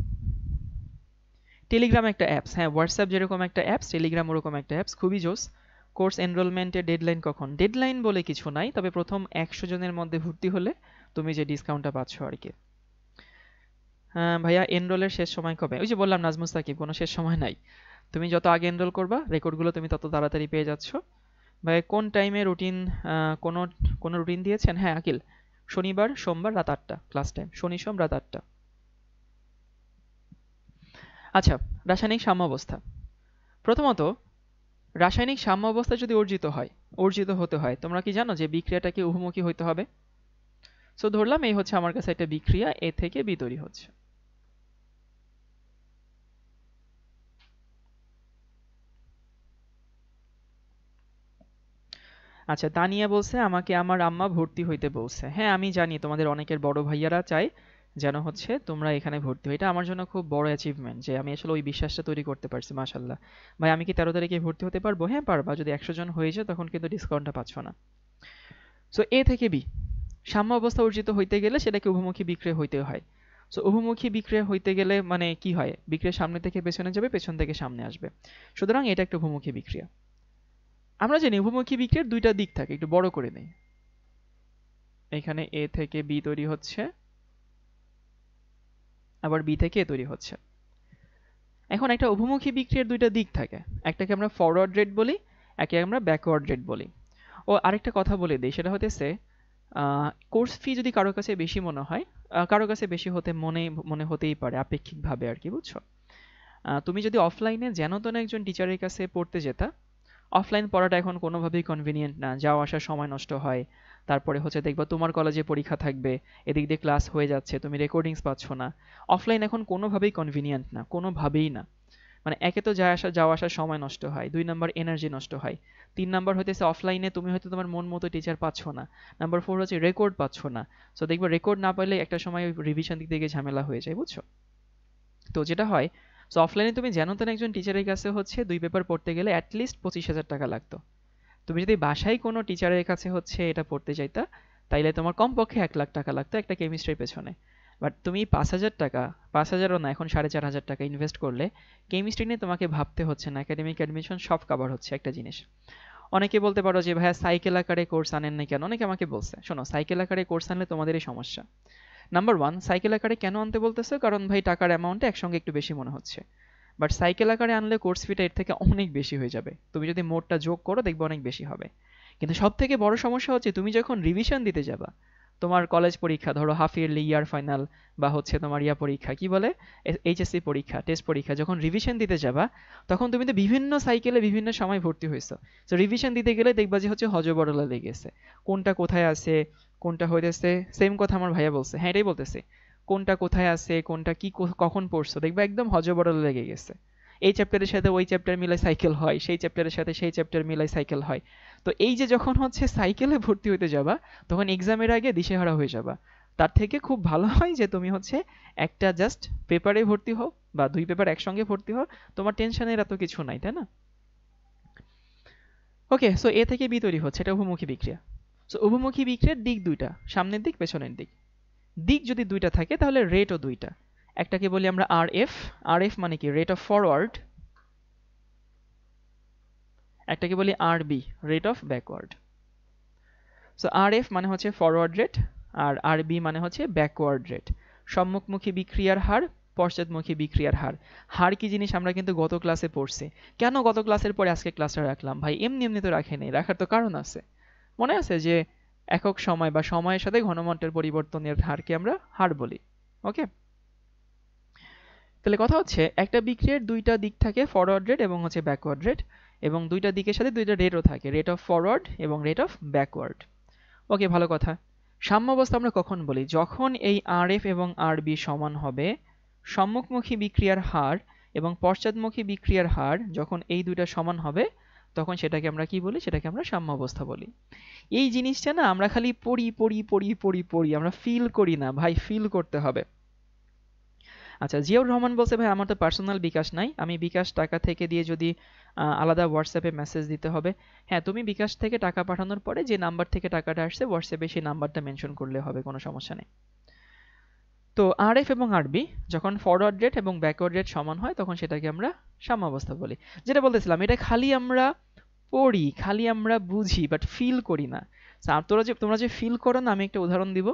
টেলিগ্রাম একটা অ্যাপস, হ্যাঁ হোয়াটসঅ্যাপ যেরকম একটা অ্যাপস, টেলিগ্রাম ওরকম একটা অ্যাপস, খুবই জোস। কোর্স এনরোলমেন্টের ডেডলাইন কখন? ডেডলাইন বলে কিছু নাই, তবে প্রথম 100 জনের মধ্যে ভর্তি হলে তুমি যে ডিসকাউন্টটা পাচ্ছ আর কি। হ্যাঁ ভাইয়া এনরোলের শেষ সময় কবে? ওই যে বললাম নাজমুস সাকিব, কোনো শেষ সময় নাই। তুমি যত আগে এনরোল করবা রেকর্ডগুলো তুমি তত তাড়াতাড়ি পেয়ে যাচ্ছ। ভাই কোন টাইমে রুটিন, কোনো কোনো রুটিন দিয়েছেন? হ্যাঁ আকিল, শনিবার সোমবার রাত 8টা ক্লাস টাইম, শনি সোম রাত 8টা। আচ্ছা, রাসায়নিক সাম্যাবস্থা। প্রথমত, রাসায়নিক সাম্যাবস্থা যদি অর্জিত হতে হয়, তোমরা কি জানো যে বিক্রিয়াটাকে উভমুখী হইতে হবে? সো ধরলাম এই হচ্ছে আমার কাছে একটা বিক্রিয়া, এ থেকে বি তৈরি হচ্ছে। আচ্ছা, তানিয়া বলছে আমাকে আমার আম্মা ভর্তি হইতে বলছে। হ্যাঁ আমি জানি তোমাদের অনেকের বড় ভাইয়ারা চায় যেন হচ্ছে তোমরা এখানে ভর্তি হও। এটা আমার জন্য খুব বড় অ্যাচিভমেন্ট যে আমি আসলে ওই বিশ্বাসটা তৈরি করতে পারছি, মাশাল্লাহ। ভাই আমি কি 13 তারিখে ভর্তি হতে পারবো? হ্যাঁ পারবা, যদি 100 জন হয়ে যায় তখন কিন্তু ডিসকাউন্টটা পাচ্ছ না। সো এ থেকে বি সাম্য অবস্থা অর্জিত হইতে গেলে সেটাকে উভমুখী বিক্রিয়া হইতে হয়। সো উভমুখী বিক্রিয়া হইতে গেলে মানে কি হয়, বিক্রিয়া সামনে থেকে পেছনে যাবে, পেছন থেকে সামনে আসবে, সুতরাং এটা একটা উভমুখী বিক্রিয়া। আমরা জানি উভমুখী বিক্রিয়ার 2টা দিক থাকে, একটু বড় করে নেই। এখানে এ থেকে বি তৈরি হচ্ছে, আবার বি থেকে এ তৈরি হচ্ছে। এখন একটা উভমুখী বিক্রিয়ার 2টা দিক থাকে, একটাকে আমরা ফরওয়ার্ড রেট বলি, একে আমরা ব্যাকওয়ার্ড রেট বলি। ও আরেকটা কথা বলে দিই, সেটা হতেছে কোর্স ফি যদি কারো কাছে বেশি মনে হয়, কারো কাছে বেশি হতে মনে মনে হতেই পারে আপেক্ষিকভাবে আর কি, বুঝছো? তুমি যদি অফলাইনে যেন তেন একজন টিচারের কাছে পড়তে যেতা, অফলাইন পড়াটা এখন কোনোভাবেই কনভিনিয়েন্ট না, যাওয়া আসার সময় নষ্ট হয়। তারপরে হচ্ছে দেখবা তোমার কলেজে পরীক্ষা থাকবে, এদিক দিয়ে ক্লাস হয়ে যাচ্ছে, তুমি রেকর্ডিংস পাচ্ছ না। অফলাইন এখন কোনোভাবেই কনভিনিয়েন্ট না, কোনোভাবেই না। মানে একে তো যাওয়া আসার সময় নষ্ট হয়, 2 নাম্বার এনার্জি নষ্ট হয়, 3 নাম্বার হইতেছে অফলাইনে তুমি হয়তো তোমার মন মতো টিচার পাচ্ছ না, নাম্বার 4 হচ্ছে রেকর্ড পাচ্ছ না। সো দেখবে রেকর্ড না পাইলে একটা সময় রিভিশন দিক থেকে ঝামেলা হয়ে যায়, বুঝছো? তো যেটা হয়, সো অফলাইনে তুমি যেন তেন একজন টিচারের কাছে হচ্ছে 2 পেপার পড়তে গেলে অ্যাটলিস্ট 25,000 টাকা লাগতো। তুমি যদি বাসায় কোনো টিচারের কাছে হচ্ছে এটা পড়তে চাইতা, তাইলে তোমার কমপক্ষে 1 লাখ টাকা লাগতো একটা কেমিস্ট্রির পেছনে। বাট তুমি 5,000 টাকা, 5,000ও না, এখন 4,500 টাকা ইনভেস্ট করলে কেমিস্ট্রি নিয়ে তোমাকে ভাবতে হচ্ছে না, একাডেমিক অ্যাডমিশন সব কভার হচ্ছে একটা জিনিস। অনেকে বলতে পারো যে ভাইয়া সাইকেল আকারে কোর্স আনেন না কেন? অনেকে আমাকে বলছে, শোনো সাইকেল আকারে কোর্স আনলে তোমাদেরই সমস্যা। নাম্বার ওয়ান, সাইকেল আকারে কেন আনতে বলতেছো? কারণ ভাই টাকার অ্যামাউন্টটা একসঙ্গে একটু বেশি মনে হচ্ছে। বাট সাইকেল আকারে আনলে কোর্স ফিটা এর থেকে অনেক বেশি হয়ে যাবে, তুমি যদি মোডটা যোগ করো দেখবে অনেক বেশি হবে। কিন্তু সব থেকে বড় সমস্যা হচ্ছে তুমি যখন রিভিশন দিতে যাবা, তোমার কলেজ পরীক্ষা, ধরো হাফ ইয়ারলি, ইয়ার ফাইনাল, বা হচ্ছে তোমার ইয়া পরীক্ষা, কি বলে, এইচএসসি পরীক্ষা, টেস্ট পরীক্ষা, যখন রিভিশন দিতে যাবা তখন তুমি তো বিভিন্ন সাইকেলে বিভিন্ন সময় ভর্তি হয়েছো। তো রিভিশন দিতে গেলে দেখবা যে হচ্ছে হজবরলা লেগেছে, কোনটা কোথায় আছে, কোনটা হইতেছে, সেম কথা আমার ভাইয়া বলছে, হ্যাঁ এটাই বলতেছে, কোনটা কোথায় আছে, কোনটা কি কখন পড়ছো, দেখবা একদম হজবরল লেগে গেছে। এই চ্যাপ্টারের সাথে ওই চ্যাপ্টার মিলাই সাইকেল হয়, সেই চ্যাপ্টারের সাথে সেই চ্যাপ্টার মিলাই সাইকেল হয়। তো এই যে যখন হচ্ছে সাইকেলে ভর্তি হতে যাবা তখন এক্সামের আগে দিশেহারা হয়ে যাবা। তার থেকে খুব ভালো হয় যে তুমি হচ্ছে একটা জাস্ট পেপারে ভর্তি হও, বা 2 পেপার একসঙ্গে ভর্তি হও, তোমার টেনশনের এত কিছু নাই, তাই না? ওকে, সো এ থেকে বি তৈরি হচ্ছে, এটা উভমুখী বিক্রিয়া। সো উভমুখী বিক্রিয়ার দিক দুইটা, সামনের দিক পেছনের দিক। দিক যদি দুইটা থাকে তাহলে রেটও দুইটা। একটাকে বলি আমরা আর এফ, আর এফ মানে কি রেট অফ ফরওয়ার্ড, একটাকে বলি R B, rate of backward. So R F মানে হচ্ছে ফরওয়ার্ড রেট, আর আর বি মানে হচ্ছে ব্যাকওয়ার্ড রেট। সম্মুখমুখী বিক্রিয়ার হার, পশ্চাৎমুখী বিক্রিয়ার হার। হার কি জিনিস আমরা কিন্তু গত ক্লাসে পড়ছি। কেন গত ক্লাসের পরে আজকে ক্লাসটা রাখলাম ভাই? এমনি এমনি তো রাখে নেই, রাখার তো কারণ আছে। মনে আছে যে একক সময় বা সময়ের সাথে ঘনমাত্রার পরিবর্তনের হারকে আমরা হার বলি। ওকে, তাহলে কথা হচ্ছে একটা বিক্রিয়ার দুইটা দিক থাকে, ফরওয়ার্ড রেট এবং হচ্ছে ব্যাকওয়ার্ড রেট, এবং দুইটা দিকের সাথে দুইটা রেটও থাকে, রেট অফ ফরওয়ার্ড এবং রেট অফ ব্যাকওয়ার্ড। ওকে, ভালো কথা। সাম্যাবস্থা আমরা কখন বলি? যখন এই আর এফ এবং আর বি সমান হবে, সম্মুখমুখী বিক্রিয়ার হার এবং পশ্চাৎমুখী বিক্রিয়ার হার যখন এই দুইটা সমান হবে, তখন সেটাকে আমরা কি বলি? সেটাকে আমরা সাম্যাবস্থা বলি। এই জিনিসটা না আমরা খালি পড়ি পড়ি পড়ি পড়ি পড়ি, আমরা ফিল করি না ভাই, ফিল করতে হবে। আচ্ছা, জিয়াউর রহমান বলছে ভাই আমার তো পার্সোনাল বিকাশ নাই, আমি বিকাশ টাকা থেকে দিয়ে যদি আলাদা হোয়াটসঅ্যাপে মেসেজ দিতে হবে। হ্যাঁ, তুমি বিকাশ থেকে টাকা পাঠানোর পরে যে নাম্বার থেকে টাকাটা আসছে হোয়াটসঅ্যাপে সেই নাম্বারটা মেনশন করলে হবে, কোনো সমস্যা নেই। তো আর এফ এবং আর বি যখন ফরওয়ার্ড রেট এবং ব্যাকওয়ার্ড রেট সমান হয় তখন সেটাকে আমরা সাম্যাবস্থা বলি। যেটা বলতেছিলাম, এটা খালি আমরা পড়ি, খালি আমরা বুঝি, বাট ফিল করি না। তোমরা যে ফিল করো না, আমি একটা উদাহরণ দিব।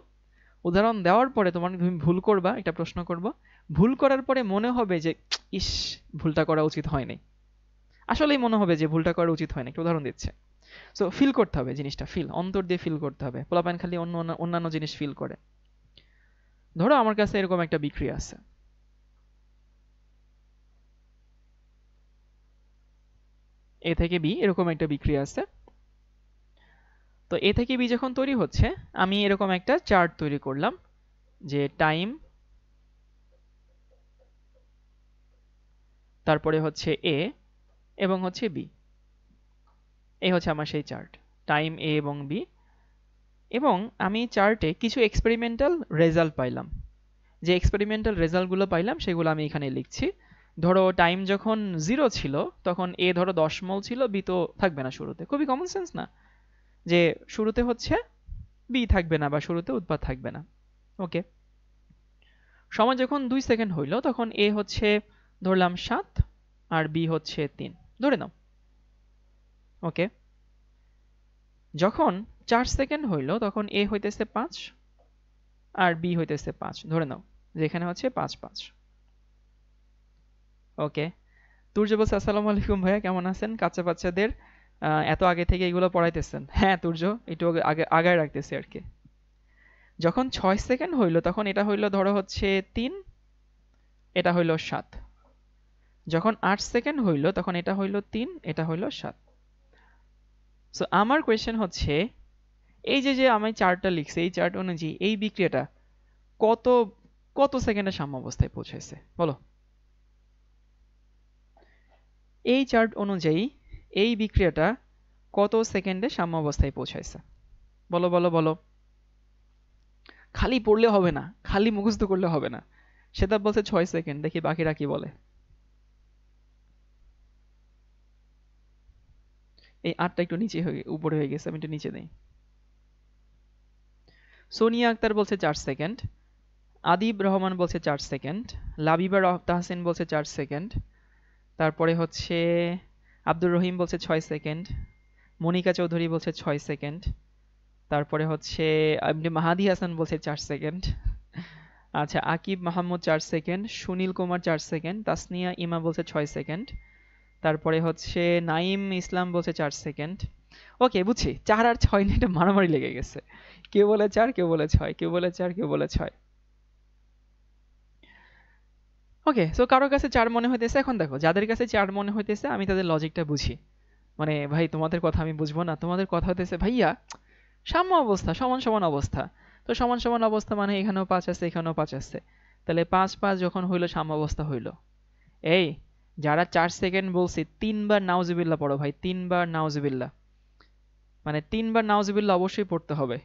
উদাহরণ দেওয়ার পরে তুমি ভুল করবা, একটা প্রশ্ন করব, ভুল করার পরে মনে হবে যে ইস, ভুলটা করা উচিত হয়নি। আসলেই মনে হবে যে ভুলটা করা উচিত হয়নি। একটা উদাহরণ দিচ্ছে। সো ফিল করতে হবে জিনিসটা, ফিল, অন্তর দিয়ে ফিল করতে হবে। পোলাপান খালি অন্যান্য জিনিস ফিল করে। ধরো আমার কাছে এরকম একটা বিক্রিয়া আছে, এ থেকে বি, এরকম একটা বিক্রিয়া আছে। তো এ থেকে বি যখন তৈরি হচ্ছে, আমি এরকম একটা চার্ট তৈরি করলাম যে টাইম, তারপরে হচ্ছে এ এবং হচ্ছে বি। এই হচ্ছে আমার সেই চার্ট, টাইম এ এবং বি। এবং আমি চার্টে কিছু এক্সপেরিমেন্টাল রেজাল্ট পাইলাম। যে এক্সপেরিমেন্টাল রেজাল্টগুলো পাইলাম সেগুলো আমি এখানে লিখছি। ধরো টাইম যখন 0 ছিল তখন এ ধরো 10 মোল ছিল, বি তো থাকবে না শুরুতে। খুবই কমন সেন্স না যে শুরুতে হচ্ছে বি থাকবে না বা শুরুতে উৎপাদ থাকবে না। ওকে, সময় যখন 2 সেকেন্ড হইল তখন এ হচ্ছে ধরলাম 7 আর বি হচ্ছে 3, ধরে নাও। ওকে, যখন 4 সেকেন্ড হইল তখন এ হইতেছে 5 আর বি হইতেছে 5, ধরে নাও যেখানে হচ্ছে 5 5। ওকে, তুর্য বলছে আসসালামু আলাইকুম ভাইয়া, কেমন আছেন? কাচ্চা বাচ্চাদের এত আগে থেকে এগুলো পড়াইতেছেন? হ্যাঁ তুর্য, একটু আগায় রাখতেছি আর কি। যখন 6 সেকেন্ড হইল তখন এটা হইল ধরো হচ্ছে 3, এটা হইল 7। যখন 8 সেকেন্ড হইল তখন এটা হইল 3, এটা হইল 7। সো আমার কোয়েশ্চেন হচ্ছে, এই যে আমি চার্টটা লিখছি, এই চার্ট অনুযায়ী এই বিক্রিয়াটা কত কত সেকেন্ডে সাম্যাবস্থায় পৌঁছেছে বলো? এই চার্ট অনুযায়ী এই বিক্রিয়াটা কত সেকেন্ডে সাম্যাবস্থায় পৌঁছাইছে? বলো বলো বলো। খালি পড়লে হবে না, খালি মুখস্থ করলে হবে না। সেটা বলছে 6 সেকেন্ড, দেখি বাকিরা কি বলে। এই 8টা একটু নিচে উপরে হয়ে গেছে, আমি একটু নিচে নেই। সোনিয়া আক্তার বলছে 4 সেকেন্ড, আদিব রহমান বলছে 4 সেকেন্ড, লাবিবা তাহসিন বলছে 4 সেকেন্ড, তারপরে হচ্ছে আব্দুর রহিম বলছে 6 সেকেন্ড, মনিকা চৌধুরী বলছে 6 সেকেন্ড, তারপরে হচ্ছে মাহাদি হাসান বলছে 4 সেকেন্ড, আচ্ছা আকিব মাহমুদ 4 সেকেন্ড, সুনীল কুমার 4 সেকেন্ড, তাসনিয়া ইমা বলছে 6 সেকেন্ড, তারপরে হচ্ছে নাইম ইসলাম বলছে 4 সেকেন্ড। ওকে, বুঝছি, 4 আর 6 নিয়ে একটা মারামারি লেগে গেছে। কেউ বলে 4, কেউ বলে 6, কেউ বলে 4, কেউ বলে 6। ওকে, সো কারো কাছে 4 মনে হইতেছে। এখন দেখো, যাদের কাছে 4 মনে হইতেছে আমি তাদের লজিকটা বুঝি। মানে ভাই তোমাদের কথা আমি বুঝবো না? তোমাদের কথা হইতেছে ভাইয়া সাম্য অবস্থা, সমান সমান অবস্থা। তো সমান সমান অবস্থা মানে এখানেও 5 আছে, এখানেও 5 আছে। তাহলে 5 5 যখন হইলো সাম্য অবস্থা হইলো। এই যারা 4 সেকেন্ড বলছি 3 বার নাউজুবিল্লাহ পড়ো ভাই, 3 বার নাউজুবিল্লাহ। মানে 3 বার নাউজুবিল্লাহ অবশ্যই পড়তে হবে।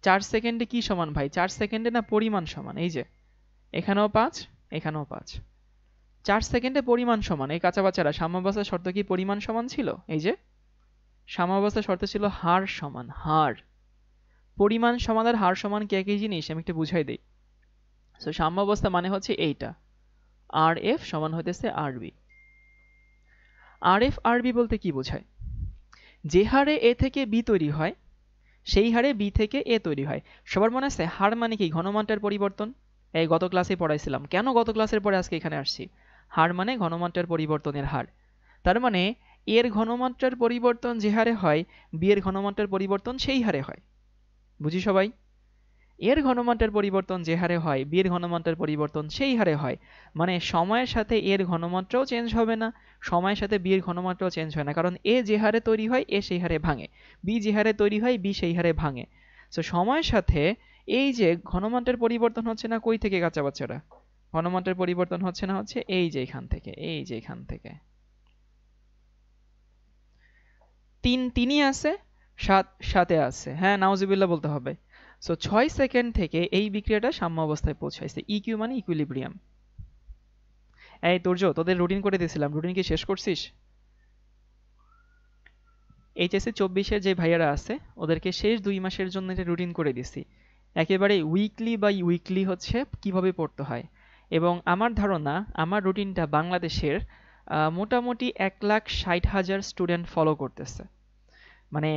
4 সেকেন্ডে কি সমান ভাই? 4 সেকেন্ডে না পরিমাণ সমান। এই যে এখানেও 5, এখানেও 5। 4 সেকেন্ডে পরিমাণ সমান। এই কাঁচা বাচ্চারা, সাম্যাবস্থার শর্ত কি পরিমাণ সমান ছিল? এই যে সাম্যাবস্থার শর্ত ছিল হার সমান, হার। পরিমাণ সমান আর হার সমান কি একই জিনিস? আমি একটু বুঝাই দেই। সো সাম্যাবস্থা মানে হচ্ছে এইটা, আর এফ সমান হইতেছে আর বি। আর এফ আর বি বলতে কি বোঝায়? যে হারে এ থেকে বি তৈরি হয় সেই হারে বি থেকে এ তৈরি হয়। সবার মনে আছে হার মানে কি? ঘনমানটার পরিবর্তন। এই গত ক্লাসে পড়াইছিলাম, কেন গত ক্লাসের পরে আজকে এখানে আসছি। হার মানে ঘনমানটার পরিবর্তনের হার। তার মানে এর ঘনমাত্রার পরিবর্তন যে হারে হয়, বি এর ঘনমাত্রার পরিবর্তন সেই হারে হয়। বুঝি সবাই? এর ঘনমাত্রার পরিবর্তন যে হারে হয়, বি এর ঘনমাত্রার পরিবর্তন সেই হারে হয়। মানে সময়ের সাথে এর ঘনমাত্রাও চেঞ্জ হবে না, সময়ের সাথে বি এর ঘনমাত্রাও চেঞ্জ হয় না। কারণ এ যে হারে তৈরি হয় এ সেই হারে ভাঙে, বি যে হারে তৈরি হয় বি সেই হারে ভাঙে। তো সময়ের সাথে এই যে ঘনমাত্রার পরিবর্তন হচ্ছে না কই থেকে কাঁচা বাচ্চারা? ঘনমাত্রার পরিবর্তন হচ্ছে না হচ্ছে এই যে এখান থেকে, এই যে এখান থেকে। 3 3ই আছে, 7 7-এ আছে। হ্যাঁ নাউজুবিল্লাহ বলতে হবে। সো 6 সেকেন্ড থেকে এই বিক্রিয়াটা সাম্য অবস্থায় পৌঁছাইছে। ইকিউ মানে ইকুইলিব্রিয়াম। এই তোর্য, তোদের রুটিন করে দিয়েছিলাম, রুটিন কি শেষ করছিস? এইচএসসি 24-এর যে ভাইয়ারা আছে ওদেরকে শেষ 2 মাসের জন্য এটা রুটিন করে দিছি। একেবারে উইকলি বাই উইকলি হচ্ছে কিভাবে পড়তে হয়। এবং আমার ধারণা আমার রুটিনটা বাংলাদেশের মোটামুটি 1,60,000 স্টুডেন্ট ফলো করতেছে। মানে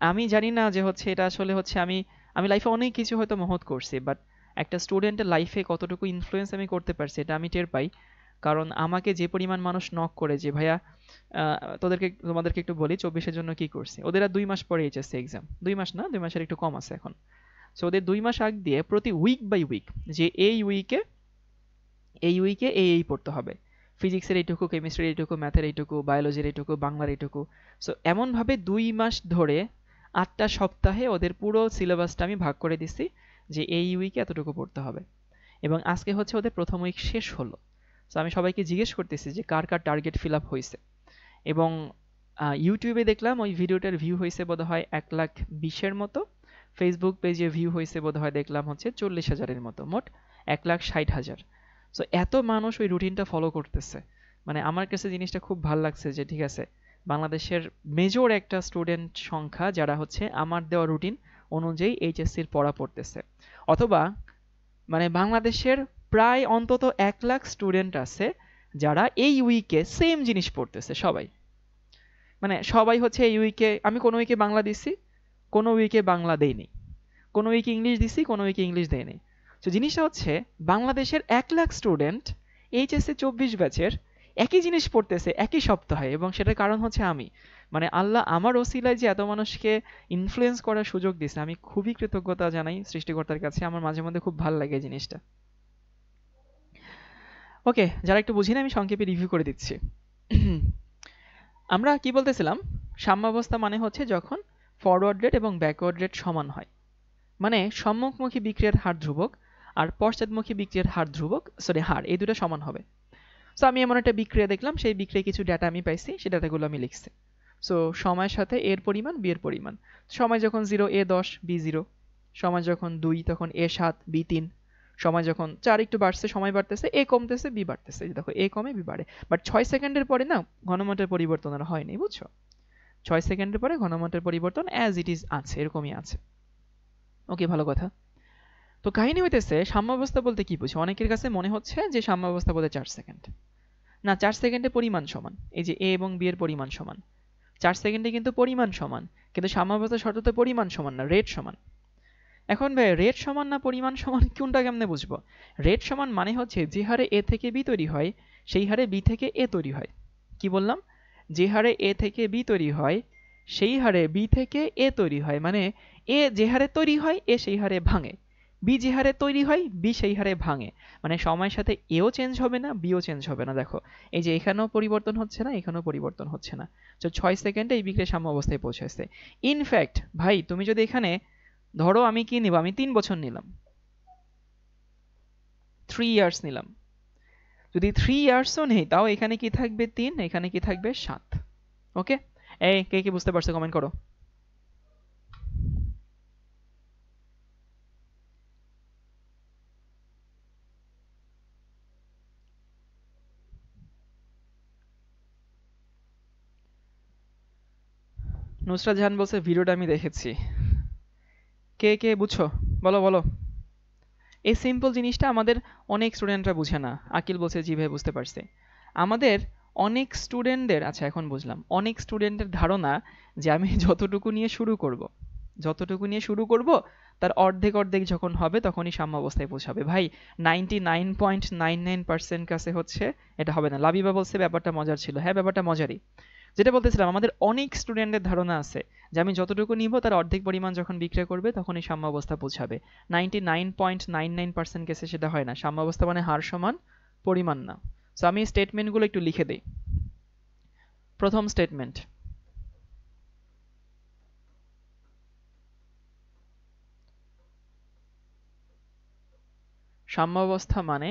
আমি জানি না যে হচ্ছে এটা আসলে হচ্ছে আমি আমি লাইফে অনেক কিছু হয়তো মহৎ করছি, বাট একটা স্টুডেন্টের লাইফে কতটুকু ইনফ্লুয়েন্স আমি করতে পারছি এটা আমি টের পাই। কারণ আমাকে যে পরিমাণ মানুষ নক করে যে ভাইয়া তোমাদেরকে একটু বলি 24-এর জন্য কি করছি। ওদের আর 2 মাস পরে এইচএসসি এক্সাম, 2 মাস না, 2 মাসের একটু কম আছে এখন। সো ওদের 2 মাস আগ দিয়ে প্রতি উইক বাই উইক যে এই উইকে এই পড়তে হবে। ফিজিক্সের এইটুকু, কেমিস্ট্রির এইটুকু, ম্যাথের এইটুকু, বায়োলজির এইটুকু, বাংলার এইটুকু। সো এমনভাবে 2 মাস ধরে 8টা সপ্তাহে ওদের পুরো সিলেবাসটা আমি ভাগ করে দিছি যে এই উইকে এতটুকু পড়তে হবে। এবং আজকে হচ্ছে ওদের প্রথম উইক শেষ হলো। সো আমি সবাইকে জিজ্ঞেস করতেছি যে কার কার টার্গেট ফিল আপ হয়েছে। এবং ইউটিউবে দেখলাম ওই ভিডিওটার ভিউ হয়েছে বোধহয় 1,20,000-এর মতো। ফেসবুক পেজে ভিউ হয়েছে বোধহয় দেখলাম হচ্ছে 40,000-এর মতো, মোট 1,60,000। সো এত মানুষ ওই রুটিনটা ফলো করতেছে। মানে আমার কাছে জিনিসটা খুব ভালো লাগছে যে ঠিক আছে, বাংলাদেশের মেজর একটা স্টুডেন্ট সংখ্যা যারা হচ্ছে আমার দেওয়া রুটিন অনুযায়ী এইচএসসির পড়া পড়তেছে। অথবা মানে বাংলাদেশের প্রায় অন্তত 1,00,000 স্টুডেন্ট আছে যারা এই উইকে সেম জিনিস পড়তেছে সবাই। মানে সবাই হচ্ছে এই উইকে, আমি কোনো উইকে বাংলা দিছি, কোনো উইকে বাংলা দেইনি, কোনো উইকে ইংলিশ দিছি, কোনো উইকে ইংলিশ দেইনি। তো জিনিসটা হচ্ছে বাংলাদেশের 1,00,000 স্টুডেন্ট এইচএসসি 24 ব্যাচের একই জিনিস পড়তেছে একই সপ্তাহে, এবং সেটার কারণ হচ্ছে আমি। মানে আল্লাহ আমার ওসিলায় যে এত মানুষকে ইনফ্লুয়েন্স করার সুযোগ দিছে, আমি খুবই কৃতজ্ঞতা জানাই সৃষ্টিকর্তার কাছে। আমার মাঝে মধ্যে খুব ভালো লাগে জিনিসটা। ওকে, যারা একটু বুঝি না আমি সংক্ষেপে রিভিউ করে দিচ্ছি। আমরা কি বলতেছিলাম? সাম্যাবস্থা মানে হচ্ছে যখন ফরওয়ার্ড রেট এবং ব্যাকওয়ার্ড রেট সমান হয়। মানে সম্মুখমুখী বিক্রিয়ার হার ধ্রুবক আর পশ্চাৎমুখী বিক্রিয়ার হার ধ্রুবক, সরি হার, এই দুটো সমান হবে। সো আমি এমন একটা বিক্রিয়া দেখলাম, সেই বিক্রিয়ায় কিছু ডেটা আমি পাইছি, সেই ডেটাগুলো আমি লিখছি। সো সময়ের সাথে এর পরিমাণ, বি এর পরিমাণ। সময় যখন 0 এ 10 বি 0, সময় যখন 2 তখন এ 7 বি 3, সময় যখন 4 একটু বাড়ছে, সময় বাড়তেছে, এ কমতেছে বি বাড়তেছে। এই দেখো এ কমে বি বাড়ে। বাট 6 সেকেন্ডের পরে না ঘনমাত্রার পরিবর্তন আর হয়নি, বুঝছো? 6 সেকেন্ডের পরে ঘনমাত্রার পরিবর্তন অ্যাজ ইট ইজ আছে, এরকমই আছে। ওকে, ভালো কথা। তো কাহিনী হইতেছে সাম্যাবস্থা বলতে কি বুঝি? অনেকের কাছে মনে হচ্ছে যে সাম্যাবস্থা বলতে 4 সেকেন্ড। না, 4 সেকেন্ডে পরিমাণ সমান। এই যে এ এবং বি এর পরিমাণ সমান। 4 সেকেন্ডে কিন্তু পরিমাণ সমান, কিন্তু সাম্যাবস্থার শর্ততে পরিমাণ সমান না, রেট সমান। এখন ভাই রেট সমান না পরিমাণ সমান কোনটা কেমনে বুঝবো? রেট সমান মানে হচ্ছে যে হারে এ থেকে বি তৈরি হয় সেই হারে বি থেকে এ তৈরি হয়। কি বললাম? যে হারে এ থেকে বি তৈরি হয় সেই হারে বি থেকে এ তৈরি হয়। মানে এ যে হারে তৈরি হয় এ সেই হারে ভাঙে, বি যে হারে তৈরি হয় বি সেই হারে ভাঙে, মানে সময়ের সাথে এও চেঞ্জ হবে না বিও চেঞ্জ হবে না। দেখো এই যে এখানেও পরিবর্তন হচ্ছে না এখানেও পরিবর্তন হচ্ছে না, তো 6 সেকেন্ডে এই বিক্রিয়া সাম্য অবস্থায় পৌঁছেছে। ইনফ্যাক্ট ভাই তুমি যদি এখানে ধরো আমি কি নিব, আমি 3 বছর নিলাম, 3 ইয়ার্স নিলাম, যদি 3 ইয়ার্সও নেই তাও এখানে কি থাকবে 3, এখানে কি থাকবে 7। ওকে, এই কে কি বুঝতে পারছো কমেন্ট করো। নুসরাত জাহান বলছে ভিডিওটা আমি দেখেছি। কে কে বুঝছো বলো বলো। এই সিম্পল জিনিসটা আমাদের অনেক স্টুডেন্টরা বুঝে না। আকিল বলছে জি ভাই বুঝতে পারছে। আমাদের অনেক স্টুডেন্টদের, আচ্ছা এখন বুঝলাম, অনেক স্টুডেন্টের ধারণা যে আমি যতটুকু নিয়ে শুরু করব, যতটুকু নিয়ে শুরু করব তার অর্ধেক অর্ধেক যখন হবে তখনই সাম্য অবস্থায় পৌঁছাবে। ভাই 99.99% কাছে হচ্ছে এটা হবে না। লাবিবা বলছে ব্যাপারটা মজার ছিল। হ্যাঁ ব্যাপারটা মজারই। যেটা বলতেছিলাম আমাদের অনেক স্টুডেন্টের ধারণা আছে যে আমি যতটুকু নিব তার অর্ধেক পরিমাণ যখন বিক্রয় করবে তখনই সাম্য অবস্থা পৌঁছাবে। 99.99% কেসে সেটা হয় না। সাম্য অবস্থা মানে হার সমান পরিমাণ না। সো আমি স্টেটমেন্টগুলো একটু লিখে দেই। প্রথম স্টেটমেন্ট, সাম্য অবস্থা মানে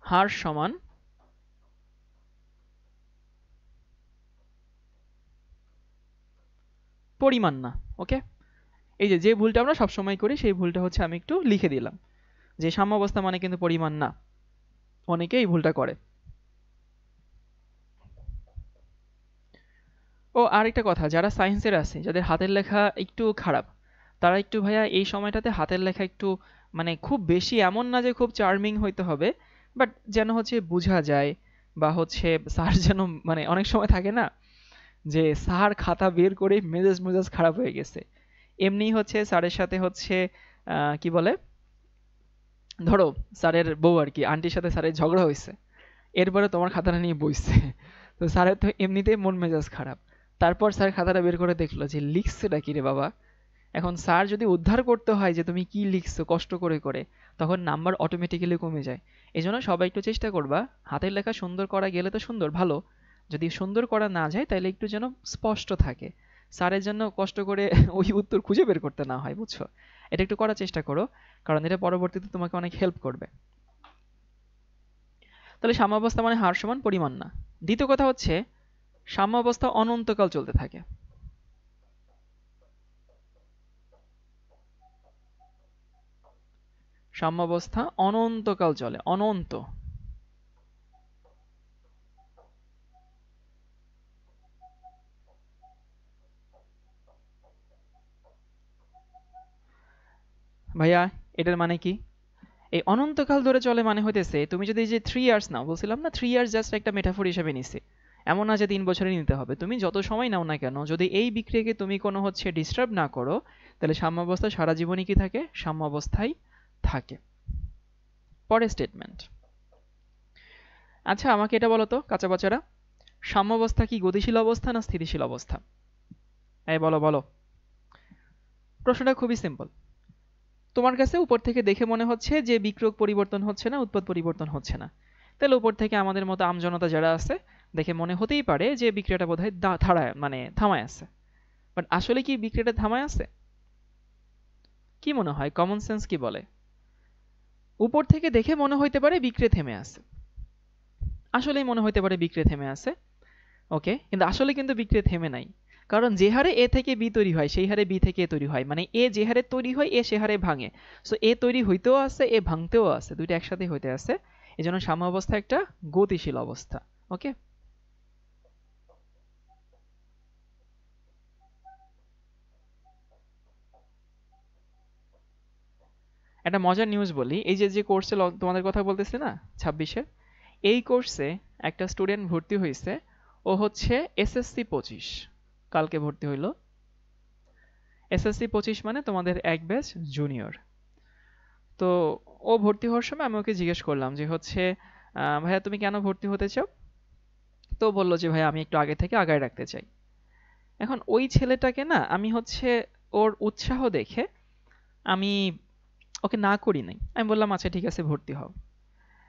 হার সমান পরিমাণ না। ওকে, এই যে যে ভুলটা আমরা সবসময় করি সেই ভুলটা হচ্ছে আমি একটু লিখে দিলাম যে সাম্য অবস্থা মানে কিন্তু পরিমাণ না। অনেকে এই ভুলটা করে। ও আরেকটা কথা, যারা সায়েন্সের আছে যাদের হাতের লেখা একটু খারাপ, তারা একটু ভাইয়া এই সময়টাতে হাতের লেখা একটু, মানে খুব বেশি এমন না যে খুব চার্মিং হইতে হবে, বাট যেন হচ্ছে বোঝা যায়, বা হচ্ছে স্যার যেন, মানে অনেক সময় থাকে না যে স্যার খাতা বের করে মেজাজ মেজাজ খারাপ হয়ে গেছে, এমনি হচ্ছে স্যারের সাথে হচ্ছে কি বলে, ধরো স্যারের বউ আর কি, আন্টির সাথে স্যারের ঝগড়া হয়েছে, এরপরে তোমার খাতাটা নিয়ে বইছে, তো স্যারের তো এমনিতেই মন মেজাজ খারাপ, তারপর স্যার খাতাটা বের করে দেখলো যে লিখছেটা কি রে বাবা। এখন স্যার যদি উদ্ধার করতে হয় যে তুমি কি লিখছো কষ্ট করে করে, তখন নাম্বার অটোমেটিক্যালি কমে যায়। এই জন্য সবাই একটু চেষ্টা করবা, হাতের লেখা সুন্দর করা গেলে তো সুন্দর ভালো, যদি সুন্দর করা না যায় তাহলে একটু যেন স্পষ্ট থাকে, স্যারের জন্য কষ্ট করে ওই উত্তর খুঁজে বের করতে না হয়, বুঝছো? এটা একটু করার চেষ্টা করো, কারণ এটা পরবর্তীতে তোমাকে অনেক হেল্প করবে। তাহলে সাম্যাবস্থা মানে হার সমান পরিমাণ না। দ্বিতীয় কথা হচ্ছে সাম্যাবস্থা অনন্তকাল চলতে থাকে। সাম্যাবস্থা অনন্তকাল চলে, অনন্ত। ভাইয়া এটার মানে কি? এই অনন্তকাল ধরে চলে মানে হইতেছে, তুমি যদি এই যে 3 ইয়ার্স নাও, বলছিলাম না 3 ইয়ার্স জাস্ট একটা মেটাফোর হিসেবে নিছি, এমন না যে 3 বছরই নিতে হবে। তুমি যত সময় নাও না কেন, যদি এই বিক্রিয়াকে তুমি কোনো হচ্ছে ডিস্টার্ব না করো, তাহলে সাম্যাবস্থা সারা জীবনই কি থাকে, সাম্যাবস্থায় থাকে। পরের স্টেটমেন্ট, আচ্ছা আমাকে এটা বলো তো কাঁচা বাচারা, সাম্যাবস্থা কি গতিশীল অবস্থা না স্থিতিশীল অবস্থা? এই বলো বলো। প্রশ্নটা খুবই সিম্পল। তোমার কাছে উপর থেকে দেখে মনে হচ্ছে যে বিক্রয়ক পরিবর্তন হচ্ছে না, উৎপাদ পরিবর্তন হচ্ছে না, তাহলে উপর থেকে আমাদের মতো আমজনতা যারা আছে দেখে মনে হতেই পারে যে বিক্রিয়াটা বোধহয় থাড়ায়, মানে থামায় আছে। বাট আসলে কি বিক্রিয়াটা থামায় আছে? কি মনে হয়, কমন সেন্স কি বলে? উপর থেকে দেখে মনে হইতে পারে বিক্রিয়া থেমে আছে, আসলেই মনে হইতে পারে বিক্রিয়া থেমে আছে। ওকে, কিন্তু আসলে কিন্তু বিক্রিয়া থেমে নাই, কারণ যে হারে এ থেকে বি তৈরি হয় সেই হারে বি থেকে এ তৈরি হয়, মানে এ যে হারে তৈরি হয় এ সে হারে ভাঙে। সো এ তৈরি হইতেও আছে এ ভাঙতেও আছে, দুইটা একসাথে হইতে আছে। এই জন্য সাম্য অবস্থা একটা গতিশীল অবস্থা। ওকে, একটা মজার নিউজ বলি, এই যে যে কোর্সে তোমাদের কথা বলতেছে না 26-এর, এই কোর্সে একটা স্টুডেন্ট ভর্তি হয়েছে, ও হচ্ছে SSC 25, কালকে ভর্তি হইলো। SSC 25 মানে তোমাদের এক ব্যাচ জুনিয়র। তো ও ভর্তি হওয়ার সময় আমি ওকে জিজ্ঞেস করলাম যে হচ্ছে ভাইয়া তুমি কেন ভর্তি হতে চাও? তো বললো যে ভাই আমি একটু আগে থেকে আগায় রাখতে চাই। এখন ওই ছেলেটাকে না আমি হচ্ছে ওর উৎসাহ দেখে আমি ওকে না করি নাই, আমি বললাম আচ্ছা ঠিক আছে ভর্তি হও।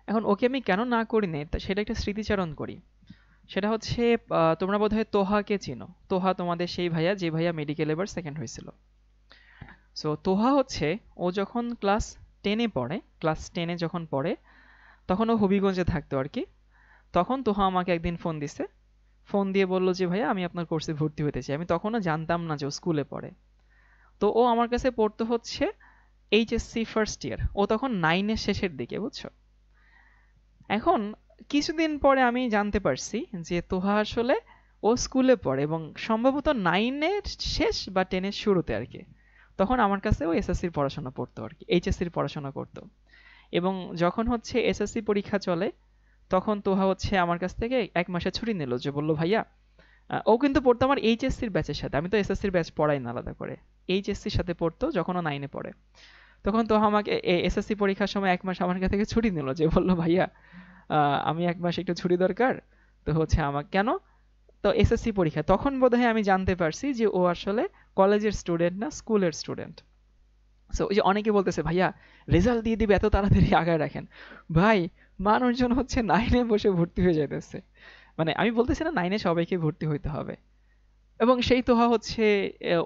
এখন ওকে আমি কেন না করি নাই সেটা একটা স্মৃতিচারণ করি। সেটা হচ্ছে তোমরা বোধহয় তোহাকে চিনো, তোহা তোমাদের সেই ভাইয়া যে ভাইয়া মেডিকেল এবার সেকেন্ড হয়েছিল। সো তোহা হচ্ছে ও যখন ক্লাস 10-এ পড়ে, ক্লাস 10-এ যখন পড়ে তখন ও হবিগঞ্জে থাকতো আর কি। তখন তোহা আমাকে একদিন ফোন দিছে, ফোন দিয়ে বলল যে ভাইয়া আমি আপনার কোর্সে ভর্তি হতে চাই। আমি তখনও জানতাম না যে ও স্কুলে পড়ে। তো ও আমার কাছে পড়তো হচ্ছে এইচএসসি ফার্স্ট ইয়ার, ও তখন 9-এর শেষের দিকে, বুঝছো। এখন কিছুদিন পরে আমি জানতে পারছি যে তোহা আসলে ও স্কুলে পড়ে এবং সম্ভবত 9-এর শেষ বা 10-এর শুরুতে আর কি। তখন আমার কাছে ও এসএসসির পড়াশোনা পড়তো আর কি, এইচএসসির পড়াশোনা করতো। এবং যখন হচ্ছে এসএসসি পরীক্ষা চলে তখন তোহা হচ্ছে আমার কাছ থেকে 1 মাসের ছুটি নিল, যে বললো ভাইয়া ও কিন্তু পড়তো আমার এইচএসসির ব্যাচের সাথে, আমি তো এসএসসির ব্যাচ পড়াই না আলাদা করে, এইচএসসির সাথে পড়তো যখন ও 9-এ পড়ে। তখন তো আমাকে এসএসসি পরীক্ষার সময় 1 মাস আমার কাছ থেকে ছুটি নিল, যে বললো ভাইয়া আমি 1 মাস একটু ছুটি দরকার। তো হচ্ছে আমার কেন, তো এসএসসি পরীক্ষা তখন বোধহয় আমি জানতে পারছি যে ও আসলে কলেজের স্টুডেন্ট না স্কুলের স্টুডেন্ট। সো ওই যে অনেকে বলতেছে ভাইয়া রেজাল্ট দিয়ে দিবে এত তাড়াতাড়ি আগায় রাখেন। ভাই মানুষজন হচ্ছে 9-এ বসে ভর্তি হয়ে যাইতেছে, মানে আমি বলতেছি না 9-এ সবাইকে ভর্তি হইতে হবে। এবং সেই তোহা হচ্ছে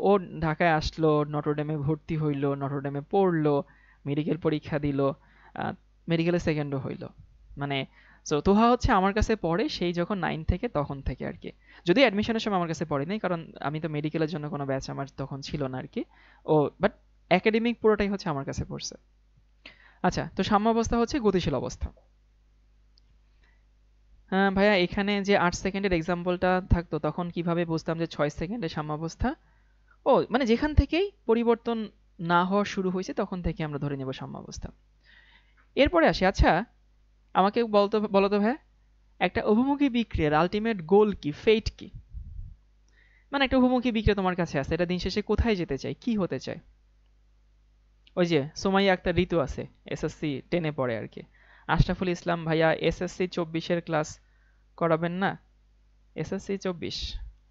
ও ঢাকায় আসলো, নটরডেমে ভর্তি হইলো, নটরডেমে পড়লো, মেডিকেল পরীক্ষা দিল, মেডিকেলে সেকেন্ডও হইলো। মানে সো তোহা হচ্ছে আমার কাছে পড়ে সেই যখন 9 থেকে তখন থেকে আর কি। যদি অ্যাডমিশনের সময় আমার কাছে পড়ে নাই, কারণ আমি তো মেডিকেলের জন্য কোনো ব্যাচ আমার তখন ছিল না আর কি। ও বাট একাডেমিক পুরোটাই হচ্ছে আমার কাছে পড়ছে। আচ্ছা, তো সাম্যাবস্থা হচ্ছে গতিশীল অবস্থা। হ্যাঁ ভাইয়া, এখানে যে 8 সেকেন্ডের এক্সাম্পলটা থাকতো তখন কিভাবে বুঝতাম যে 6 সেকেন্ডের সাম্যাবস্থা? ও মানে যেখান থেকেই পরিবর্তন না হওয়া শুরু হয়েছে তখন থেকে আমরা ধরে নেব সাম্যাবস্থা। এরপরে আসি, আচ্ছা আমাকে বলতো ভাই, একটা অভিমুখী বিক্রিয়ার আলটিমেট গোল কি, ফেট কি? মানে একটা অভিমুখী বিক্রিয়া তোমার কাছে আছে, এটা দিন শেষে কোথায় যেতে চায়, কি হতে চায়? ওই যে সুমাইয়া আক্তার ঋতু আছে, এসএসসি 10-এ পড়ে আর কি। আশরাফুল ইসলাম ভাইয়া এসএসসি 24-এর ক্লাস করাবেন না? এসএসসি 24,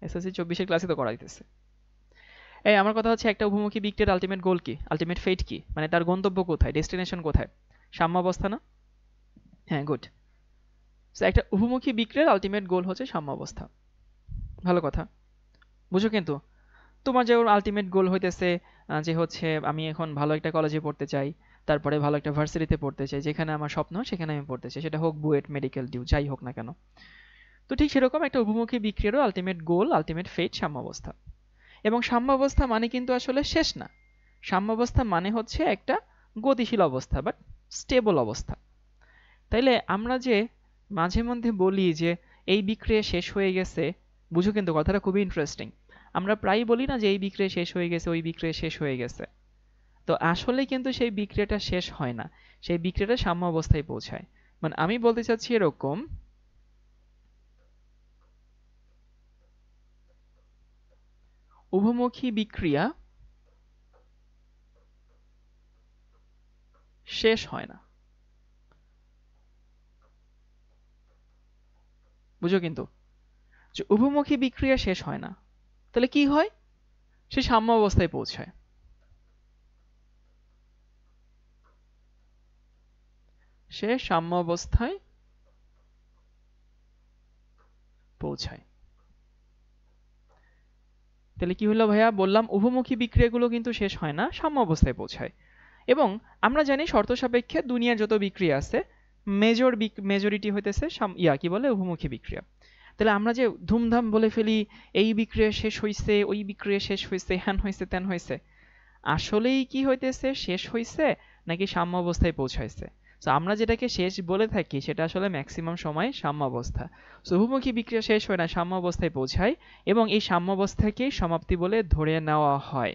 এসএসসি 24-এর ক্লাসই তো করাইতেছে। এই আমার কথা হচ্ছে একটা অভিমুখী বিক্রিয়ার আলটিমেট গোল কি, আলটিমেট ফেট কি, মানে তার গন্তব্য কোথায়, ডেস্টিনেশন কোথায়? সাম্যাবস্থা না? হ্যাঁ, গুড। সো একটা অভিমুখী বিক্রিয়ার আলটিমেট গোল হচ্ছে সাম্যাবস্থা। ভালো কথা, বুঝো কিন্তু। তোমার যে আলটিমেট গোল হইতেছে যে হচ্ছে আমি এখন ভালো একটা কলেজে পড়তে চাই, তারপরে ভালো একটা ভার্সিটিতে পড়তে চাই, যেখানে আমার স্বপ্ন সেখানে আমি পড়তে চাই, সেটা হোক বুয়েট, মেডিকেল, ডিউ, যাই হোক না কেন। তো ঠিক সেরকম একটা অভিমুখী বিক্রিয়ারও আলটিমেট গোল, আলটিমেট ফেট সাম্যাবস্থা। এবং সাম্যাবস্থা মানে কিন্তু আসলে শেষ না। সাম্যাবস্থা মানে হচ্ছে একটা গতিশীল অবস্থা বাট স্টেবল অবস্থা। তাইলে আমরা যে মাঝে মধ্যে বলি যে এই বিক্রিয়া শেষ হয়ে গেছে, বুঝো কিন্তু কথাটা খুবই ইন্টারেস্টিং। আমরা প্রায়ই বলি না যে এই বিক্রিয়া শেষ হয়ে গেছে, ওই বিক্রিয়া শেষ হয়ে গেছে। তো আসলে কিন্তু সেই বিক্রিয়াটা শেষ হয় না, সেই বিক্রিয়াটা সাম্য অবস্থায় পৌঁছায়। মানে আমি বলতে চাচ্ছি এরকম, উভমুখী বিক্রিয়া শেষ হয় না, বুঝো কিন্তু, যে উভমুখী বিক্রিয়া শেষ হয় না, তাহলে কি হয়? সে সাম্য অবস্থায় পৌঁছায়। সে সাম্য অবস্থায় পৌঁছায়। তাহলে কি হলো ভাইয়া, বললাম উভমুখী বিক্রিয়াগুলো কিন্তু শেষ হয় না, সাম্য অবস্থায় পৌঁছায়। এবং আমরা জানি শর্ত সাপেক্ষে দুনিয়ার যত বিক্রিয়া আছে মেজরিটি হইতেছে কি বলে উভমুখী বিক্রিয়া। তাহলে আমরা যে ধুমধাম বলে ফেলি এই বিক্রিয়া শেষ হইছে, ওই বিক্রিয়া শেষ হইছে, হ্যান হইছে, ত্যান হইছে, আসলেই কি হইতেছে, শেষ হইছে নাকি সাম্য অবস্থায় পৌঁছাইছে? তো আমরা যেটাকে শেষ বলে থাকি সেটা আসলে ম্যাক্সিমাম সময় সাম্য অবস্থা। উভমুখী বিক্রিয়া শেষ হয় না, সাম্য অবস্থায় পৌঁছায় এবং এই সাম্য অবস্থাকেই সমাপ্তি বলে ধরে নেওয়া হয়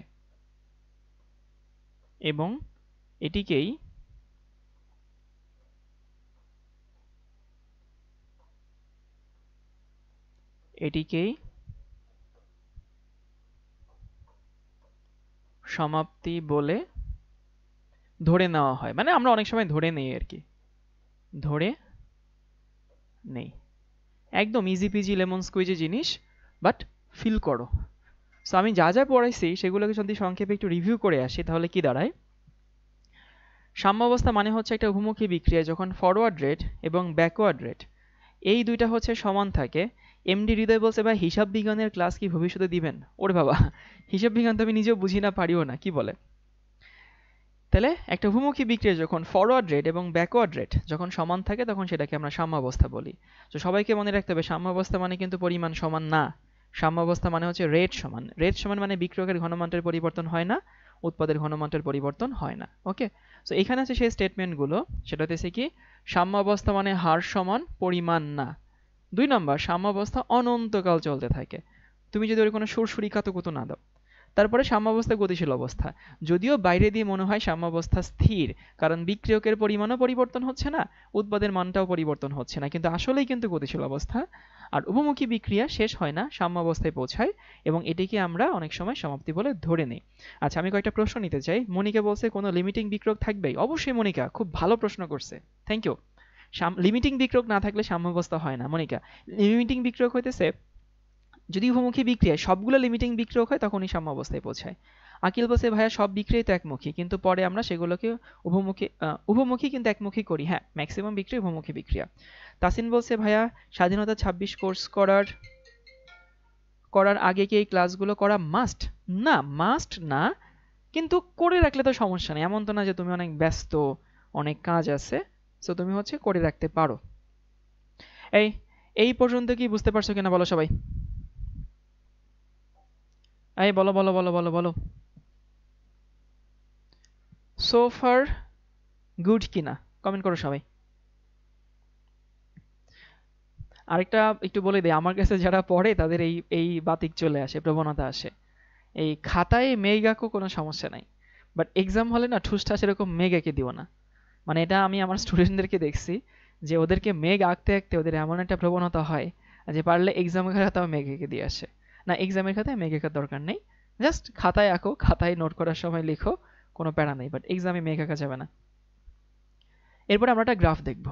এবং এটিকেই এটিকেই সমাপ্তি বলে ধরে নেওয়া হয়। মানে আমরা অনেক সময় ধরে নেই আর কি, ধরে নেই। একদম ইজি পিজি লেমন স্কুইজি জিনিস, বাট ফিল করো। সো আমি যা যা পড়াইছি সেগুলোকে যদি সংক্ষেপে একটু রিভিউ করে আসি তাহলে কি দাঁড়ায়। সাম্যাবস্থা মানে হচ্ছে একটা উভমুখী বিক্রিয়া যখন ফরওয়ার্ড রেট এবং ব্যাকওয়ার্ড রেট এই দুইটা হচ্ছে সমান থাকে। এমডি হৃদয় বলছে ভাই হিসাব বিজ্ঞানের ক্লাস কি ভবিষ্যতে দিবেন? ওরে বাবা, হিসাব বিজ্ঞান তো আমি নিজেও বুঝি না, পারিও না, কি বলে। তাহলে একটা উভমুখী বিক্রিয়া যখন ফরওয়ার্ড রেট এবং ব্যাকওয়ার্ড রেট যখন সমান থাকে তখন সেটাকে আমরা সাম্যাবস্থা বলি। তো সবাইকে মনে রাখতে হবে সাম্যাবস্থা মানে কিন্তু পরিমাণ সমান না। সাম্যাবস্থা মানে হচ্ছে রেট সমান। রেট সমান মানে বিক্রিয়কের ঘনমাত্রার পরিবর্তন হয় না, উৎপাদের ঘনমাত্রার পরিবর্তন হয় না। ওকে, সো এখানে আছে সেই স্টেটমেন্টগুলো, সেটা হচ্ছে কি সাম্যাবস্থা মানে হার সমান পরিমাণ না। 2 নম্বর, সাম্যাবস্থা অনন্তকাল চলতে থাকে, তুমি যদি ওর কোনো সুরসুরি কাতুকুতু না দাও। তারপরে সাম্যাবস্থা গতিশীল অবস্থা, যদিও বাইরে দিয়ে মনে হয় সাম্যাবস্থা স্থির, কারণ বিক্রিয়কের পরিমাণও পরিবর্তন হচ্ছে না, উৎপাদের মানটাও পরিবর্তন হচ্ছে না, কিন্তু আসলেই কিন্তু গতিশীল অবস্থা। আর উভমুখী বিক্রিয়া শেষ হয় না, সাম্যাবস্থায় পৌঁছায়, এবং এটিকে আমরা অনেক সময় সমাপ্তি বলে ধরে নিই। আচ্ছা, আমি কয়েকটা প্রশ্ন নিতে চাই। মনিকা বলছে কোনো লিমিটিং বিক্রিয়ক থাকবেই। অবশ্যই মনিকা, খুব ভালো প্রশ্ন করছে, থ্যাংক ইউ। লিমিটিং বিক্রিয়ক না থাকলে সাম্যাবস্থা হয় না মনিকা। লিমিটিং বিক্রিয়ক হইতেছে যদি উভমুখী বিক্রিয়ায় সবগুলো লিমিটিং বিক্রিয়ক হয় তখনই সাম্যাবস্থায় পৌঁছায়। আকিল বলছে ভাইয়া সব বিক্রিয়াই তো একমুখী, কিন্তু পরে আমরা সেগুলোকে উভমুখী কিন্তু একমুখী করি। হ্যাঁ, ম্যাক্সিমাম বিক্রিয়া উভমুখী বিক্রিয়া। তাসিন বলছে ভাইয়া স্বাধীনতা 26 কোর্স করার আগে কি এই ক্লাসগুলো করা মাস্ট? না, মাস্ট না, কিন্তু করে রাখলে তো সমস্যা নেই। এমন তো না যে তুমি অনেক ব্যস্ত, অনেক কাজ আছে, সো তুমি হচ্ছে করে রাখতে পারো। এই এই পর্যন্ত কি বুঝতে পারছো কিনা বলো সবাই? এই বলো বলো বলো বলো বলো, সো ফার গুড কিনা কমেন্ট করো সবাই। আরেকটা একটু বলে দিই, আমার কাছে যারা পড়ে তাদের এই এই বাতিক চলে আসে, প্রবণতা আসে। এই খাতায় মেঘ আঁকো কোনো সমস্যা নাই, বাট এক্সাম হলে না ঠুসঠাস এরকম মেঘ এঁকে দিও না। মানে এটা আমি আমার স্টুডেন্টদেরকে দেখছি যে ওদেরকে মেঘ আঁকতে আঁকতে ওদের এমন একটা প্রবণতা হয় যে পারলে এক্সামের খাতাও মেঘ এঁকে দিয়ে আসে। না, এক্সামের খাতায় মেঘ আঁকার দরকার নেই, জাস্ট খাতায় আঁকো, খাতায় নোট করার সময় লিখো, কোনো প্যারা নেই, বাট এক্সামে মেঘ আঁকা যাবে না। এরপর আমরা একটা গ্রাফ দেখব।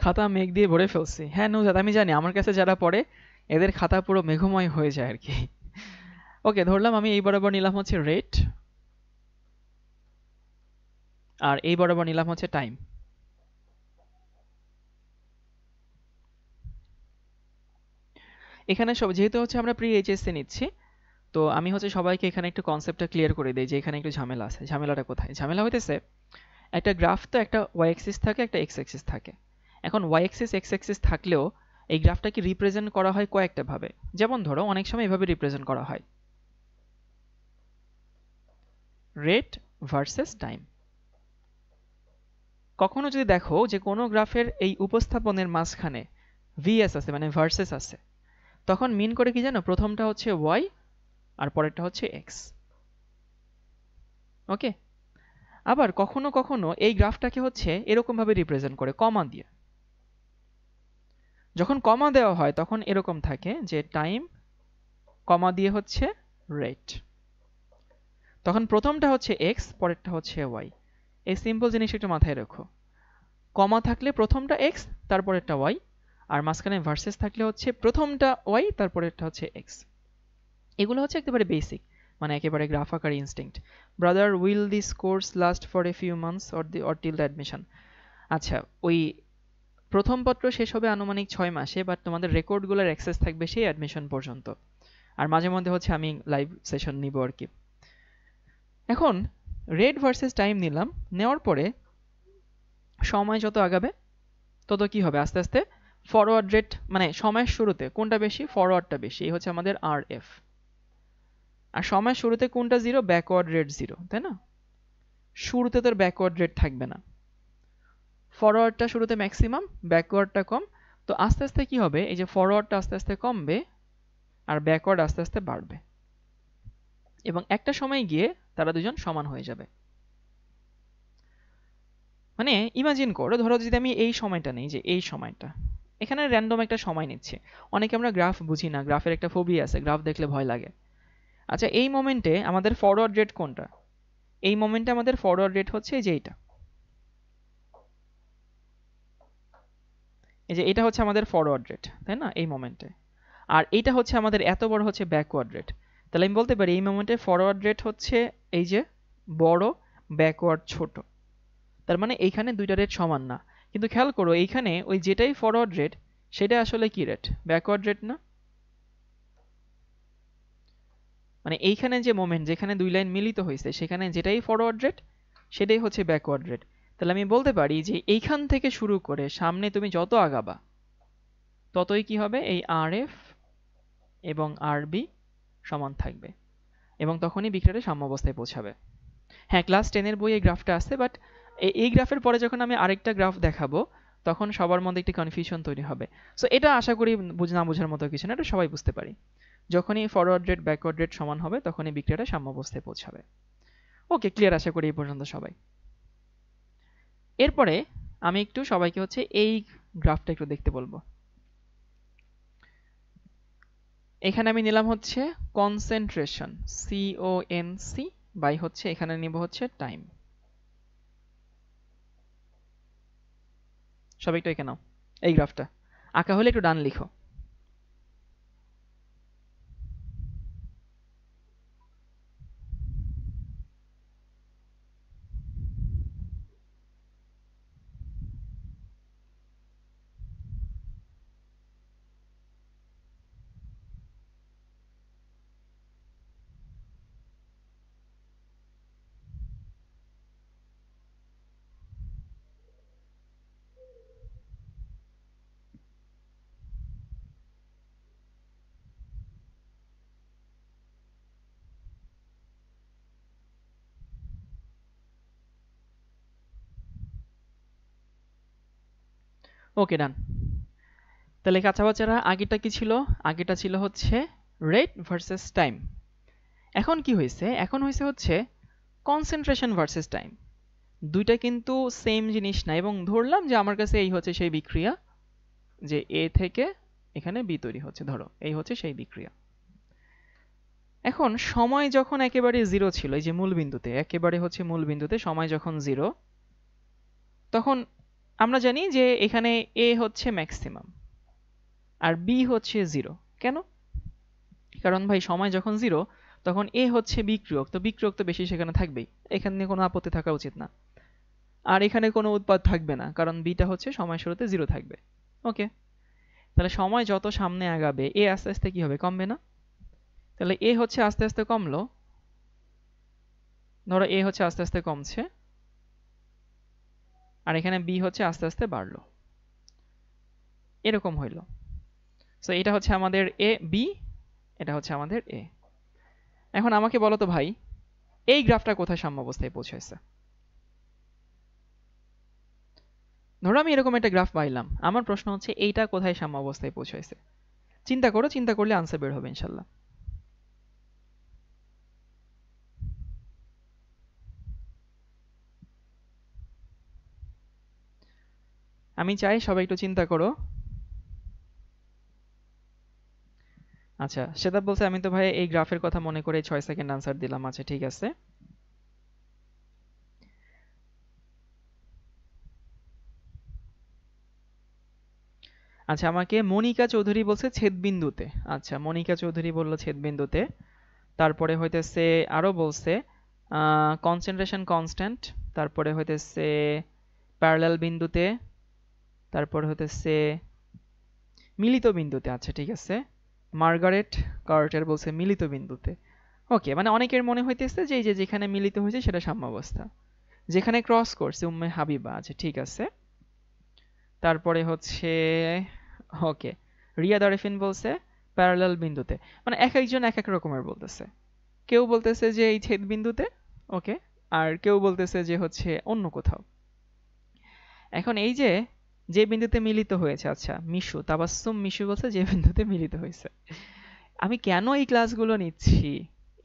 খাতা মেঘ দিয়ে ভরে ফেলছি, হ্যাঁ নৌজাদ আমি জানি, আমার কাছে যারা পড়ে এদের খাতা পুরো মেঘময় হয়ে যায় আর কি। ওকে, ধরলাম আমি এই বরাবর নিলাম হচ্ছে রেট, আর এই বরাবর নিলাম হচ্ছে টাইম। এখানে সব যেহেতু হচ্ছে আমরা প্রি এইচএসসি নিচ্ছি, তো আমি হচ্ছে সবাইকে এখানে একটু কনসেপ্টটা ক্লিয়ার করে দিই যে এখানে একটু ঝামেলা আছে। ঝামেলাটা কোথায়? ঝামেলা হইতেছে একটা গ্রাফ তো একটা ওয়াই অ্যাক্সিস থাকে, একটা এক্স অ্যাক্সিস থাকে। এখন ওয়াই অ্যাক্সিস এক্স অ্যাক্সিস থাকলেও এই গ্রাফটাকে রিপ্রেজেন্ট করা হয় কয়েকটা ভাবে। যেমন ধরো অনেক সময় এভাবে রিপ্রেজেন্ট করা হয়, রেট ভার্সেস টাইম। কখনো যদি দেখো যে কোনো গ্রাফের এই উপস্থাপনের মাঝখানে ভিএস আছে মানে ভার্সেস আছে, তখন মিন করে কি জানো? প্রথমটা হচ্ছে ওয়াই আর পরেরটা হচ্ছে এক্স। ওকে, আবার কখনো কখনো এই গ্রাফটাকে হচ্ছে এরকম ভাবে রিপ্রেজেন্ট করে কমা দিয়ে। যখন কমা দেওয়া হয় তখন এরকম থাকে যে টাইম কমা দিয়ে হচ্ছে রেট, তখন প্রথমটা হচ্ছে এক্স পরেরটা হচ্ছে ওয়াই। এই সিম্পল জিনিস একটু মাথায় রাখো। কমা থাকলে প্রথমটা এক্স তারপরেরটা ওয়াই, আর মাঝখানে ভার্সেস থাকলে হচ্ছে প্রথমটা ওয়াই তারপরেরটা হচ্ছে এক্স। এগুলো হচ্ছে একেবারে বেসিক, মানে একেবারে গ্রাফ আকার instinct. Brother, will this course last for a few months or till the admission? আচ্ছা, ওই প্রথম পত্র শেষ হবে আনুমানিক 6 মাসে, বাট তোমাদের রেকর্ডগুলোর অ্যাক্সেস থাকবে সেই অ্যাডমিশন পর্যন্ত। আর মাঝে মধ্যে হচ্ছে আমি লাইভ সেশন নিব আর কি। এখন রেট ভার্সেস টাইম নিলাম, নেওয়ার পরে সময় যত আগাবে তত কি হবে? আস্তে আস্তে ফরওয়ার্ড রেট, মানে সময়ের শুরুতে কোনটা বেশি? ফরওয়ার্ডটা বেশি, এই হচ্ছে আমাদের আর এফ। আর সময়ের শুরুতে কোনটা জিরো? ব্যাকওয়ার্ড রেট জিরো, তাই না? শুরুতে তোর ব্যাকওয়ার্ড রেট থাকবে না, ফরওয়ার্ডটা শুরুতে ম্যাক্সিমাম, ব্যাকওয়ার্ডটা কম। তো আস্তে আস্তে কি হবে? এই যে ফরওয়ার্ডটা আস্তে আস্তে কমবে, আর ব্যাকওয়ার্ড আস্তে আস্তে বাড়বে এবং একটা সময় গিয়ে তারা দুজন সমান হয়ে যাবে। মানে ইমাজিন করো, ধরো যদি আমি এই সময়টা নেই, যে এই সময়টা এখানে র্যান্ডম একটা সময় নিচ্ছে। অনেকে আমরা গ্রাফ বুঝি না, গ্রাফের একটা ফোবিয়া আছে, গ্রাফ দেখলে ভয় লাগে। আচ্ছা, এই মোমেন্টে আমাদের ফরওয়ার্ড রেট কোনটা? এই মোমেন্টে আমাদের ফরওয়ার্ড রেট হচ্ছে এই যে এইটা, এই যে এটা হচ্ছে আমাদের ফরওয়ার্ড রেট, তাই না, এই মোমেন্টে। আর এইটা হচ্ছে আমাদের এত বড় হচ্ছে ব্যাকওয়ার্ড রেট। তাহলে আমি বলতে পারি এই মোমেন্টে ফরওয়ার্ড রেট হচ্ছে এই যে বড়, ব্যাকওয়ার্ড ছোট। তার মানে এইখানে দুইটা রেট সমান না। কিন্তু খেয়াল করো এইখানে ওই যেটাই ফরওয়ার্ড রেট সেটা আসলে কি রেট? ব্যাকওয়ার্ড রেট না? মানে এইখানে যে মোমেন্ট যেখানে দুই লাইন মিলিত হয়েছে সেখানে যেটাই ফরওয়ার্ড রেট সেটাই হচ্ছে ব্যাকওয়ার্ড রেট। তাহলে আমি বলতে পারি যে এইখান থেকে শুরু করে সামনে তুমি যত আগাবা ততই কি হবে, এই আর এফ এবং আর বি সমান থাকবে এবং তখনই বিক্রিয়াটা সাম্যাবস্থায় পৌঁছাবে। হ্যাঁ, ক্লাস 10 এর বইয়ে এই গ্রাফটা আছে, বাট এই গ্রাফের পরে যখন আমি আরেকটা গ্রাফ দেখাবো তখন সবার মধ্যে একটি কনফিউশন তৈরি হবে। সো এটা আশা করি না বোঝার মতো কিছু না, এটা সবাই বুঝতে পারি। যখনই ফরওয়ার্ড রেট ব্যাকওয়ার্ড রেট সমান হবে তখনই বিক্রিয়াটা সাম্যাবস্থায় পৌঁছাবে। ওকে, ক্লিয়ার আশা করি এই পর্যন্ত সবাই। এরপরে আমি একটু সবাইকে হচ্ছে এই গ্রাফটা একটু দেখতে বলবো। এখানে আমি নিলাম হচ্ছে কনসেন্ট্রেশন, CONC, বাই হচ্ছে এখানে নিব হচ্ছে টাইম। সবাই একটু এঁকে নাও এই গ্রাফটা। আঁকা হলে একটু ডান লিখো। ওকে, ডান। তাহলে কাঁচা বাচ্চারা আগেরটা কি ছিল? আগেরটা ছিল হচ্ছে রেট ভার্সেস টাইম। এখন কি হয়েছে? এখন হয়েছে হচ্ছে কনসেন্ট্রেশন ভার্সেস টাইম। দুইটা কিন্তু সেম জিনিস না, এবং ধরলাম যে আমার কাছে এই হচ্ছে সেই বিক্রিয়া, যে এ থেকে এখানে বি তৈরি হচ্ছে, ধরো এই হচ্ছে সেই বিক্রিয়া। এখন সময় যখন একেবারে জিরো ছিল, এই যে মূল বিন্দুতে, একেবারে হচ্ছে মূল বিন্দুতে সময় যখন জিরো, তখন আমরা জানি যে এখানে এ হচ্ছে ম্যাক্সিমাম আর বি হচ্ছে জিরো। কেন? কারণ ভাই সময় যখন জিরো তখন এ হচ্ছে বিক্রিয়ক, তো বিক্রিয়ক তো বেশি সেখানে থাকবেই, এখানে কোনো আপত্তি থাকা উচিত না। আর এখানে কোনো উৎপাদ থাকবে না কারণ বিটা হচ্ছে সময় শুরুতে জিরো থাকবে। ওকে, তাহলে সময় যত সামনে আগাবে এ আস্তে আস্তে কি হবে, কমবে না? তাহলে এ হচ্ছে আস্তে আস্তে কমলো, ধরো এ হচ্ছে আস্তে আস্তে কমছে, আর এখানে বি হচ্ছে আস্তে আস্তে বাড়লো, এরকম হইলো। সো এটা হচ্ছে আমাদের এ বি, এটা হচ্ছে আমাদের এ। এখন আমাকে বলো তো ভাই, এই গ্রাফটা কোথায় সাম্যাবস্থায় পৌঁছেছে? ধরো আমি এরকম একটা গ্রাফ পাইলাম, আমার প্রশ্ন হচ্ছে এইটা কোথায় সাম্যাবস্থায় পৌঁছেছে? চিন্তা করো, চিন্তা করলে আনসার বের হবে ইনশাল্লাহ। আমি চাই সবাই একটু চিন্তা করো। আচ্ছা, সেটা বলছে আমি তো ভাই এই গ্রাফের কথা মনে করে 6 সেকেন্ড আনসার দিলাম। আচ্ছা ঠিক আছে, আচ্ছা আমাকে মনিকা চৌধুরী বলছে ছেদবিন্দুতে। আচ্ছা, মনিকা চৌধুরী বলল ছেদবিন্দুতে। তারপরে হইতেছে আরো বলছে কনসেন্ট্রেশন কনস্ট্যান্ট, তারপরে হইতেছে প্যারালাল বিন্দুতে, তারপরে হইতেছে মিলিত বিন্দুতে। আচ্ছা ঠিক আছে, মার্গারেট কার্টার বলছে মিলিত বিন্দুতে। ওকে, মানে অনেকের মনে হইতেছে যে এই যে যেখানে মিলিত হয়েছে সেটা সাম্যাবস্থা, যেখানে ক্রস করছে উম্মে হাবিবা। আচ্ছা ঠিক আছে, তারপরে হচ্ছে ওকে রিয়া দারেফিন বলছে প্যারালাল বিন্দুতে। মানে এক একজন এক এক রকমের বলতেছে, কেউ বলতেছে যে এই ছেদ বিন্দুতে, ওকে, আর কেউ বলতেছে যে হচ্ছে অন্য কোথাও। এখন এই যে যে বিন্দুতে মিলিত হয়েছে, আচ্ছা মিশু তাবাসসুম মিশু বলছে যে বিন্দুতে মিলিত হয়েছে। আমি কেন এই ক্লাসগুলো নিচ্ছি,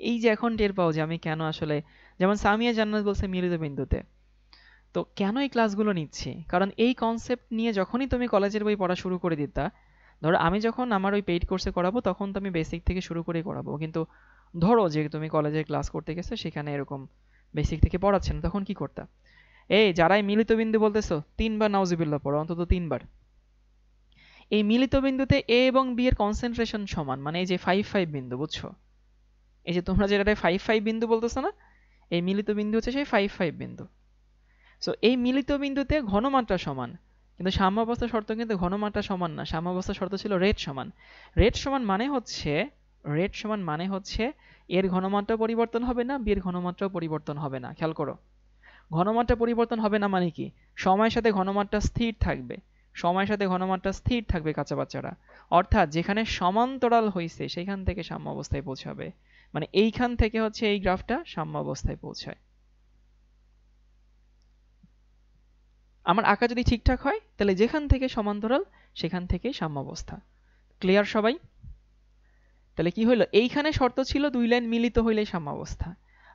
এই যে এখন টের পাও যে আমি কেন আসলে, যেমন সামিয়া জান্নাত বলছে মিলিত বিন্দুতে, তো কেন এই ক্লাসগুলো নিচ্ছি, কারণ এই কনসেপ্ট নিয়ে যখনই তুমি কলেজের বই পড়া শুরু করে দিতা, ধরো আমি যখন আমার ওই পেইড কোর্সে করাবো তখন তো আমি বেসিক থেকে শুরু করে করাবো, কিন্তু ধরো যে তুমি কলেজে ক্লাস করতে গেছো সেখানে এরকম বেসিক থেকে পড়াচ্ছেন, তখন কি করতা? এই যারাই মিলিত বিন্দু বলতেছো 3 বার নাউজুবিল্লাহ পড়ো, অন্তত 3 বার। এই মিলিত বিন্দুতে এ এবং বি এর কনসেন্ট্রেশন সমান, মানে এই যে 5 5 বিন্দু, বুঝছো? এই যে তোমরা যেটা 5 5 বিন্দু বলতেছো না, এই মিলিত বিন্দু হচ্ছে সেই 5 5 বিন্দু। সো এই মিলিত বিন্দুতে ঘনমাত্রা সমান, কিন্তু সাম্যাবস্থা শর্ত কিন্তু ঘনমাত্রা সমান না, সাম্যাবস্থা শর্ত ছিল রেট সমান। রেট সমান মানে হচ্ছে, রেট সমান মানে হচ্ছে এর ঘনমাত্রা পরিবর্তন হবে না, বি এর ঘনমাত্রাও পরিবর্তন হবে না। খেয়াল করো, ঘনমাত্রা পরিবর্তন হবে না মানে কি? সময়ের সাথে ঘনমাত্রা স্থির থাকবে, সময়ের সাথে ঘনমাত্রা স্থির থাকবে কাঁচা বাচ্চারা। অর্থাৎ যেখানে সমান্তরাল হইছে সেখান থেকে সাম্য অবস্থায় পৌঁছাবে, মানে এইখান থেকে হচ্ছে এই গ্রাফটা সাম্য অবস্থায় পৌঁছায়। আমার আঁকা যদি ঠিকঠাক হয় তাহলে যেখান থেকে সমান্তরাল সেখান থেকে সাম্যাবস্থা। ক্লিয়ার সবাই? তাহলে কি হলো, এইখানে শর্ত ছিল দুই লাইন মিলিত হইলে সাম্যাবস্থা,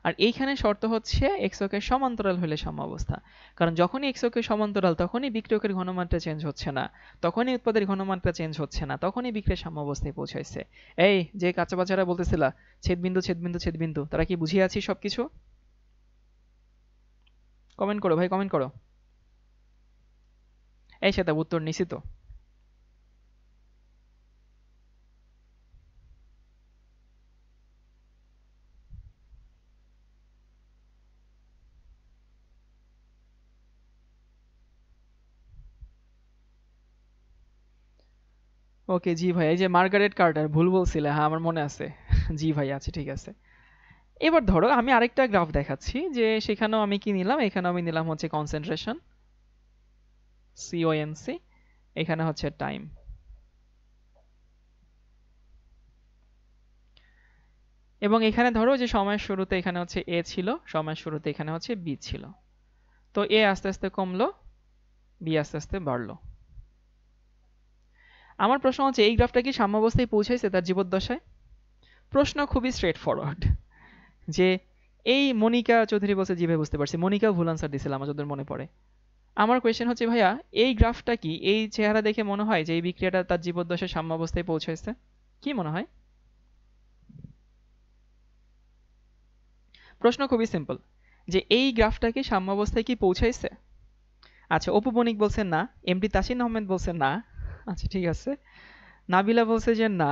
আর এইখানে শর্ত হচ্ছে এক্স অক্ষের সমান্তরাল হইলে সাম্যাবস্থা। কারণ যখনই এক্স অক্ষের সমান্তরাল তখনই বিক্রিয়কের ঘনমাত্রা চেঞ্জ হচ্ছে না, তখনই উৎপাদের ঘনমাত্রা চেঞ্জ হচ্ছে না, তখনই বিক্রিয়া সাম্যাবস্থায় পৌঁছাইছে। এই যে কাঁচা বাচ্চারা বলতেছিলা ছেদবিন্দু ছেদবিন্দু ছেদবিন্দু, তারা কি বুঝিয়ে আছি সবকিছু? কমেন্ট করো ভাই, কমেন্ট করো। এই সেটা উত্তর নিছি তো। ওকে জি ভাই, এই যে মার্গারেট কার্টার ভুল বলছিলে, হ্যাঁ আমার মনে আছে। জি ভাই আছে, ঠিক আছে। এবার ধরো আমি আরেকটা গ্রাফ দেখাচ্ছি, যে সেখানেও আমি কি নিলাম, এখানে আমি নিলাম হচ্ছে কনসেন্ট্রেশন CONC, এখানে হচ্ছে টাইম। এবং এখানে ধরো যে সময়ের শুরুতে এখানে হচ্ছে এ ছিল, সময়ের শুরুতে এখানে হচ্ছে বি ছিল। তো এ আস্তে আস্তে কমলো, বি আস্তে আস্তে বাড়লো। আমার প্রশ্ন হচ্ছে এই গ্রাফটা কি সাম্যাবস্থায় পৌঁছাইছে তার জীবদ্দশায়? প্রশ্ন খুবই স্ট্রেট ফরওয়ার্ড। যে এই মনিকা চৌধুরী বলছে, জি ভাই বুঝতে পারছি, মনিকা ভুল আনসার দিছিল আমার যতদূর মনে পড়ে। আমার কোয়েশ্চেন হচ্ছে ভাইয়া, এই গ্রাফটা কি, এই চেহারা দেখে মনে হয় যে এই বিক্রিয়াটা তার জীবদ্দশায় সাম্যাবস্থায় পৌঁছাইছে? কি মনে হয়? প্রশ্ন খুবই সিম্পল, যে এই গ্রাফটা কি সাম্যাবস্থায় কি পৌঁছাইছে? আচ্ছা, অপু বণিক বলছে না, এমডি তাসিন আহমেদ বলছে না। আচ্ছা ঠিক আছে, নাবিলা বলছে যে না,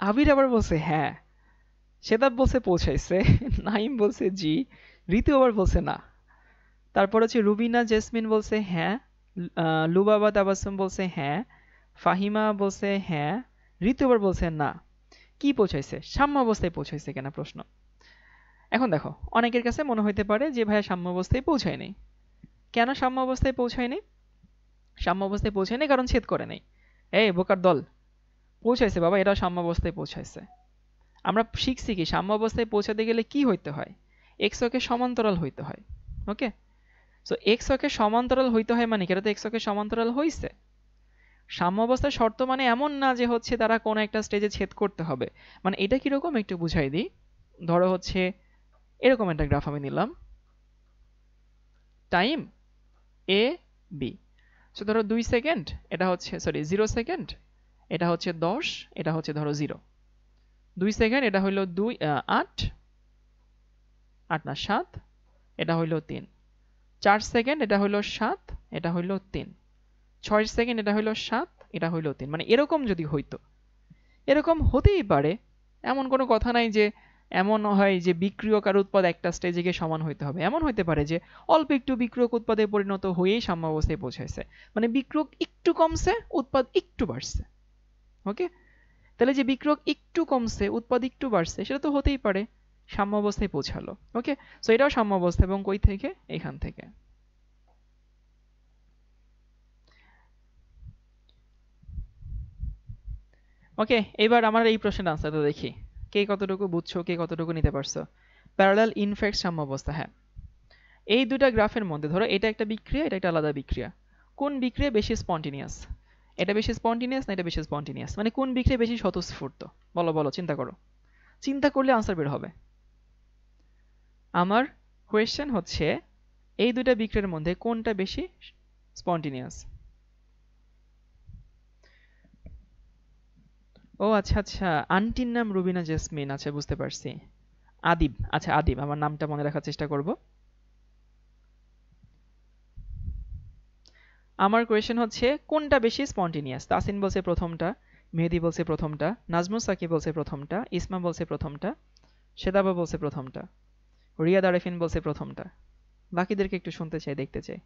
আবির আবার বলছে হ্যাঁ, সেদাব বলছে পৌঁছাইছে, নাইম বলছে জি, ঋতু আবার বলছে না। তারপর হচ্ছে রুবিনা জেসমিন বলছে হ্যাঁ, লুবাবা তাবাসসুম বলছে হ্যাঁ, ফাহিমা বলছে হ্যাঁ, ঋতু আবার বলছে না। কি পৌঁছাইছে? সাম্যাবস্থায় পৌঁছাইছে কেনা প্রশ্ন। এখন দেখো, অনেকের কাছে মনে হইতে পারে যে ভাইয়া সাম্যাবস্থায় পৌঁছায়নি। কেন সাম্যাবস্থায় পৌঁছায়নি? সাম্যাবস্থায় পৌঁছায়নি কারণ ছেদ করে নাই। এই বোকার দল, পৌঁছাইছে বাবা, এটা সাম্যাবস্থায় পৌঁছাইছে। আমরা শিখছি কি সাম্যাবস্থায় পৌঁছাতে গেলে কি হইতে হয়? এক্স অক্ষের সমান্তরাল হইতে হয়। ওকে, সো এক্স অক্ষের সমান্তরাল হইতে হয় মানে কি? এটা তো এক্স অক্ষের সমান্তরাল হইছে। সাম্যাবস্থার শর্ত মানে এমন না যে হচ্ছে তারা কোন একটা স্টেজে ছেদ করতে হবে। মানে এটা কিরকম একটু বুঝাই দিই। ধরো হচ্ছে এরকম একটা গ্রাফ আমি নিলাম, টাইম এ বি। সো ধরো 2 সেকেন্ড, এটা হচ্ছে সরি 0 সেকেন্ড, এটা হচ্ছে 10, এটা হচ্ছে ধরো 0। 2 সেকেন্ড এটা হইলো 2 8, 8 না 7, এটা হইলো 3। 4 সেকেন্ড এটা হইলো 7, এটা হইলো 3। 6 সেকেন্ড এটা হইলো 7, এটা হইলো 3। মানে এরকম যদি হইতো, এরকম হতেই পারে, এমন কোনো কথা নাই যে এমন হয় যে বিক্রিয়ক আর উৎপাদ একটা স্টেজে গিয়ে সমান হইতে হবে। এমন হইতে পারে যে অল্প একটু বিক্রিয়ক উৎপাদে পরিণত হয়েই সাম্যাবস্থায় পৌঁছাইছে, মানে বিক্রিয়ক একটু কমছে, উৎপাদ একটু বাড়ছে। ওকে, তাহলে যে বিক্রিয়ক একটু কমছে, উৎপাদ একটু বাড়ছে, সেটা তো হতেই পারে, সাম্যাবস্থায় পৌঁছালো। ওকে, সো এটাও সাম্যাবস্থা, এবং কই থেকে? এখান থেকে। ওকে, এবার আমার এই প্রশ্নের আনসারটা দেখি, কে কতটুকু বুঝছো, কে কতটুকু নিতে পারছো। প্যারালাল ইনফ্যাক্ট সাম্যাবস্থা, হ্যাঁ। এই দুটা গ্রাফের মধ্যে ধরো এটা একটা বিক্রিয়া, এটা একটা আলাদা বিক্রিয়া, কোন বিক্রিয়া বেশি স্পন্টেনিয়াস? এটা বেশি স্পন্টেনিয়াস না এটা বেশি স্পন্টেনিয়াস, মানে কোন বিক্রিয়া বেশি স্বতঃস্ফূর্ত? বলো বলো, চিন্তা করো, চিন্তা করলে আনসার বের হবে। আমার কোয়েশ্চেন হচ্ছে এই দুইটা বিক্রিয়ার মধ্যে কোনটা বেশি স্পন্টেনিয়াস? ও আচ্ছা আচ্ছা, আন্টির নাম রুবিনা জেসমিন, আচ্ছা বুঝতে পারছি। আদিব, আচ্ছা আদিব, আমার নামটা মনে রাখার চেষ্টা করব। আমার কোয়েশ্চেন হচ্ছে কোনটা বেশি স্পন্টেনিয়াস? তাসিন বলছে প্রথমটা, মেহেদি বলছে প্রথমটা, নাজমুস সাকিব বলছে প্রথমটা, ইসমা বলছে প্রথমটা, সেদাবা বলছে প্রথমটা, রিয়াদ আরেফিন বলছে প্রথমটা। বাকিদেরকে একটু শুনতে চাই, দেখতে চাই।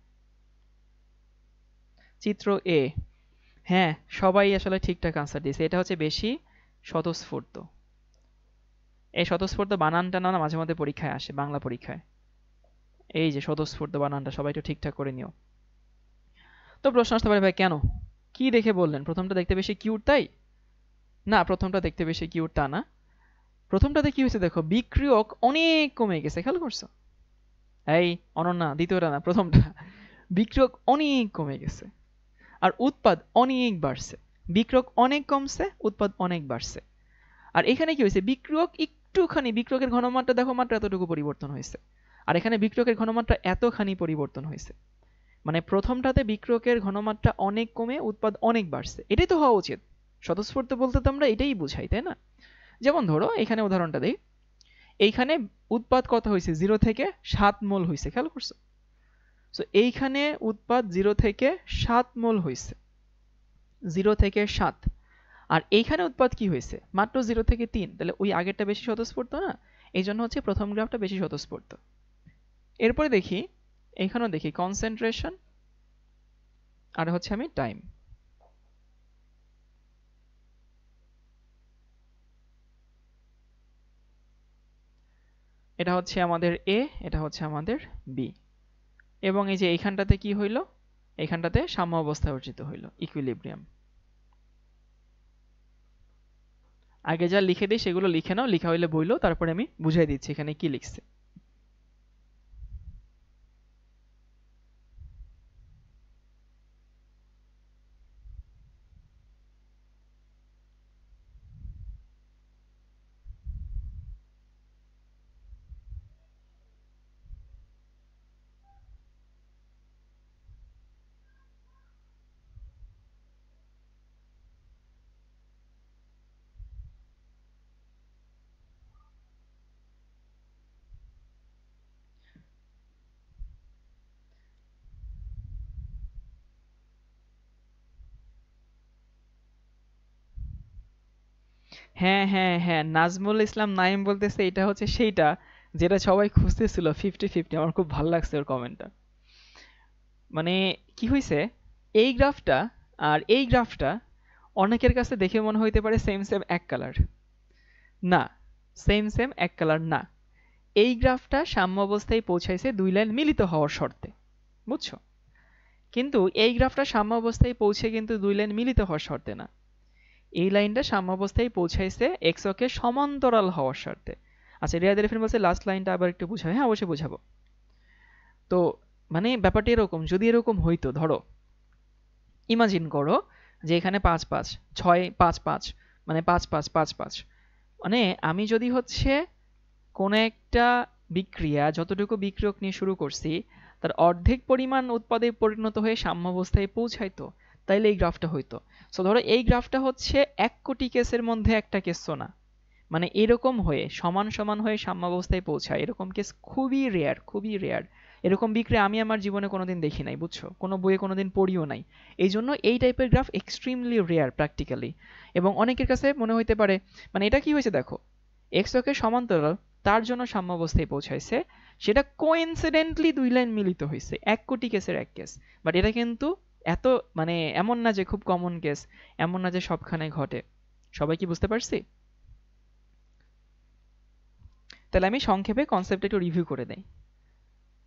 চিত্র এ, হ্যাঁ সবাই আসলে ঠিকঠাক আনসার দিয়েছে, এটা হচ্ছে বেশি স্বতঃস্ফূর্ত। এই স্বতঃস্ফূর্ত বানানটা না মাঝে মধ্যে পরীক্ষায় আসে, বাংলা পরীক্ষায়। এই যে স্বতঃস্ফূর্ত বানানটা সবাই একটু ঠিকঠাক করে নিও। তো প্রশ্ন আসতে পারে ভাই কেন, কি দেখে বললেন প্রথমটা দেখতে বেশি কিউট তাই? না, প্রথমটা দেখতে বেশি কিউট তা না। প্রথমটাতে কি হয়েছে দেখো, বিক্রিয়ক অনেক কমে গেছে, খেয়াল করছো? এই অনন্যা, দ্বিতীয়টা না প্রথমটা, বিক্রিয়ক অনেক কমে গেছে আর উৎপাদ অনেক বাড়ছে। বিক্রিয়ক অনেক কমছে, উৎপাদ অনেক বাড়ছে। আর এখানে কি হয়েছে, বিক্রিয়ক একটুখানি, বিক্রিয়কের ঘনমাত্রা দেখো মাত্র এতটুকু পরিবর্তন হয়েছে, আর এখানে বিক্রিয়কের ঘনমাত্রা এতখানি পরিবর্তন হয়েছে। মানে প্রথমটাতে বিক্রিয়কের ঘনমাত্রা অনেক কমে উৎপাদ অনেক বাড়ছে, এটাই তো হওয়া উচিত। স্বতঃস্ফূর্ত বলতে তো আমরা এটাই বুঝাই, তাই না? যেমন ধরো এখানে উদাহরণটা দেই, এইখানে উৎপাদ কত হয়েছে, 0 থেকে 7 মোল হয়েছে, খেয়াল করছো? সো এইখানে উৎপাদ 0 থেকে 7 মোল হয়েছে, 0 থেকে 7। আর এইখানে উৎপাদ কি হয়েছে, মাত্র 0 থেকে 3, তাহলে ওই আগেরটা বেশি স্বতঃস্ফূর্ত না? এই জন্য হচ্ছে প্রথম গ্রাফটা বেশি স্বতঃস্ফূর্ত। এরপরে দেখি, এইখানেও দেখি কনসেন্ট্রেশন আর হচ্ছে আমি টাইম। এটা হচ্ছে আমাদের এ, এটা হচ্ছে আমাদের বি, এবং এই যে এইখানটাতে কি হইল, এইখানটাতে সাম্য অবস্থায় অর্জিত হইল, ইকুইলিব্রিয়াম। আগে যা লিখে দিই সেগুলো লিখে নাও, লিখা হইলে বইলো, তারপরে আমি বুঝাই দিচ্ছি এখানে কি লিখছে। হ্যাঁ হ্যাঁ হ্যাঁ, নাজমুল ইসলাম নাইম বলতেছে এটা হচ্ছে সেইটা যেটা সবাই খুঁজতেছিল, 50-50। আমার খুব ভালো লাগছে ওর কমেন্টটা। মানে কি হয়েছে, এই গ্রাফটা আর এই গ্রাফটা অনেকের কাছে দেখে মনে হইতে পারে সেম সেম এক কালার। না, সেম সেম এক কালার না। এই গ্রাফটা সাম্য অবস্থায় পৌঁছাইছে দুই লাইন মিলিত হওয়ার শর্তে, বুঝছো? কিন্তু এই গ্রাফটা সাম্য অবস্থায় পৌঁছে কিন্তু দুই লাইন মিলিত হওয়ার শর্তে না। এই লাইনটা সাম্য অবস্থায় পৌঁছাইছে এক্স অক্ষে সমান্তরাল হওয়ার শর্তে। আচ্ছা, রিয়াদ আরিফিন বলছে লাস্ট লাইনটা আবার একটু বুঝাবে। হ্যাঁ অবশ্যই বুঝাবো। তো মানে ব্যাপারটা এরকম, যদি এরকম হইতো, ধরো ইমাজিন করো যে এখানে 5-5, 6-5-5, মানে 5-5-5-5, মানে আমি যদি হচ্ছে কোন একটা বিক্রিয়া যতটুকু বিক্রিয়ক নিয়ে শুরু করছি তার অর্ধেক পরিমাণ উৎপাদে পরিণত হয়ে সাম্যাবস্থায় পৌঁছাইতো, তাইলে এই গ্রাফটা হইতো। সো ধরো এই গ্রাফটা হচ্ছে 1 কোটি কেসের মধ্যে একটা কেস না, মানে এরকম হয়ে সমান সমান হয়ে সাম্যাবস্থায় পৌঁছায়, এরকম কেস খুবই রেয়ার, খুবই রেয়ার। এরকম বিক্রিয়া আমি আমার জীবনে কোনোদিন দেখি নাই, বুঝছো? কোনো বইয়ে কোনোদিন পড়িও নাই। এই জন্য এই টাইপের গ্রাফ এক্সট্রিমলি রেয়ার প্র্যাকটিক্যালি। এবং অনেকের কাছে মনে হইতে পারে মানে এটা কি হয়েছে দেখো, এক্স অক্ষের সমান্তরাল, তার জন্য সাম্যাবস্থায় পৌঁছাইছে, সেটা কোইন্সিডেন্টলি দুই লাইন মিলিত হয়েছে, 1 কোটি কেসের এক কেস। বাট এটা কিন্তু এত মানে এমন না যে খুব কমন কেস, এমন না যে সবখানে ঘটে। সবাই কি বুঝতে পারছি? তাহলে আমি সংক্ষেপে কনসেপ্টটা একটু রিভিউ করে দেই।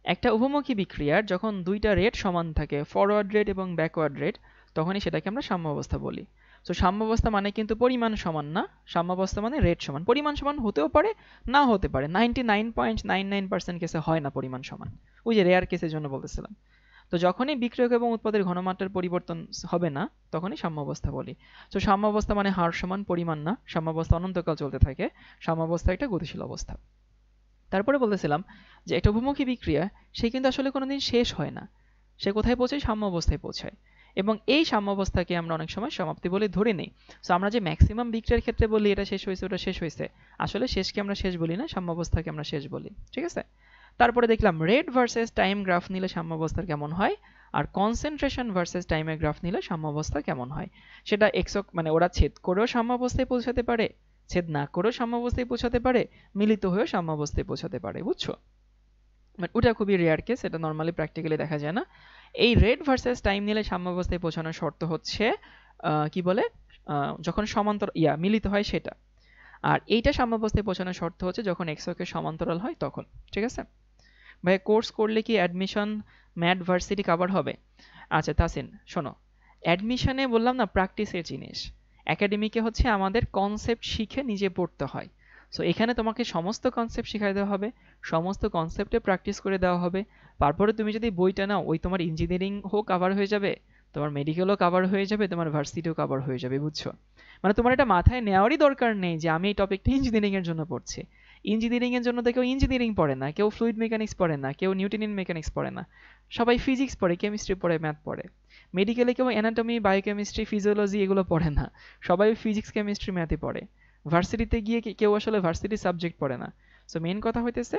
একটা উভমুখী বিক্রিয়ার যখন দুইটা রেট সমান থাকে, ফরওয়ার্ড রেট এবং ব্যাকওয়ার্ড রেট, তখনই সেটাকে আমরা সাম্যাবস্থা বলি। তো সাম্যাবস্থা মানে কিন্তু পরিমাণ সমান না, সাম্যাবস্থা মানে রেট সমান। পরিমাণ সমান হতেও পারে, না হতে পারে, 99.99% কেসে হয় না পরিমাণ সমান, ওই যে রেয়ার কেসের জন্য বলতেছিলাম। তো যখনই বিক্রিয়ক এবং উৎপাদের ঘনমাত্রার পরিবর্তন হবে না তখনই সাম্যাবস্থা বলি। তো সাম্যাবস্থা মানে হার সমান পরিমাণ না, সাম্যাবস্থা অনন্তকাল চলতে থাকে, সাম্যাবস্থা একটা গতিশীল অবস্থা। তারপরে বলতেছিলাম যে একটা বহুমুখী বিক্রিয়া সে কিন্তু আসলে কোনোদিন শেষ হয় না, সে কোথায় পৌঁছায়? সাম্যাবস্থায় পৌঁছায়। এবং এই সাম্যাবস্থাকে আমরা অনেক সময় সমাপ্তি বলে ধরে নিই। সো আমরা যে ম্যাক্সিমাম বিক্রিয়ার ক্ষেত্রে বলি এটা শেষ হয়েছে ওটা শেষ হয়েছে, আসলে শেষকে আমরা শেষ বলি না, সাম্যাবস্থাকে আমরা শেষ বলি। ঠিক আছে? তারপরে দেখলাম রেট ভার্সেস টাইম গ্রাফ নিলে সাম্যাবস্থার কেমন হয়, আর কনসেন্ট্রেশন ভার্সেস টাইমের গ্রাফ নিলে সাম্যাবস্থা কেমন হয়। সেটা এক্সক মানে ওরা ছেদ করেও সাম্যাবস্থায় পৌঁছাতে পারে, ছেদ না করেও সাম্যাবস্থায় পৌঁছাতে পারে, মিলিত হয়েও সাম্যাবস্থায় পৌঁছাতে পারে। বুঝছো? বাট ওটা খুবই রেয়ার কেস, এটা নর্মালি প্র্যাকটিক্যালি দেখা যায় না। এই রেট ভার্সেস টাইম নিলে সাম্যাবস্থায় পৌঁছানোর শর্ত হচ্ছে কি বলে, যখন সমান্তর মিলিত হয় সেটা। আর এইটা সাম্যাবস্থায় পৌঁছানোর শর্ত হচ্ছে যখন এক্সকের সমান্তরাল হয় তখন। ঠিক আছে ভাই? কোর্স করলে কি অ্যাডমিশন ম্যাট ভার্সিটি কভার হবে? আচ্ছা তাসিন শোনো, অ্যাডমিশনে বললাম না প্র্যাকটিসের জিনিস, একাডেমিকে হচ্ছে আমাদের কনসেপ্ট শিখে নিজে পড়তে হয়। সো এখানে তোমাকে সমস্ত কনসেপ্ট শিখাই দেওয়া হবে, সমস্ত কনসেপ্টে প্র্যাকটিস করে দেওয়া হবে। তারপরে তুমি যদি বইটা নাও, ওই তোমার ইঞ্জিনিয়ারিংও কভার হয়ে যাবে, তোমার মেডিকেলও কভার হয়ে যাবে, তোমার ভার্সিটিও কভার হয়ে যাবে। বুঝছো? মানে তোমার এটা মাথায় নেওয়ারই দরকার নেই যে আমি এই টপিকটা ইঞ্জিনিয়ারিং এর জন্য পড়ছি। ইঞ্জিনিয়ারিং এর জন্য তো কেউ ইঞ্জিনিয়ারিং পড়ে না, কেউ ফ্লুইড মেকানিক্স পড়ে না, কেউ নিউটনিয়ান মেকানিক্স পড়ে না, সবাই ফিজিক্স পড়ে, কেমিস্ট্রি পড়ে, ম্যাথ পড়ে। মেডিকেলে কেউ অ্যানাটমি, বায়োকেমিস্ট্রি, ফিজিওলজি এগুলো পড়ে না, সবাই ফিজিক্স, কেমিস্ট্রি, ম্যাথই পড়ে। ভার্সিটিতে গিয়ে কেউ আসলে ভার্সিটি সাবজেক্ট পড়ে না। সো মেইন কথা হইতেছে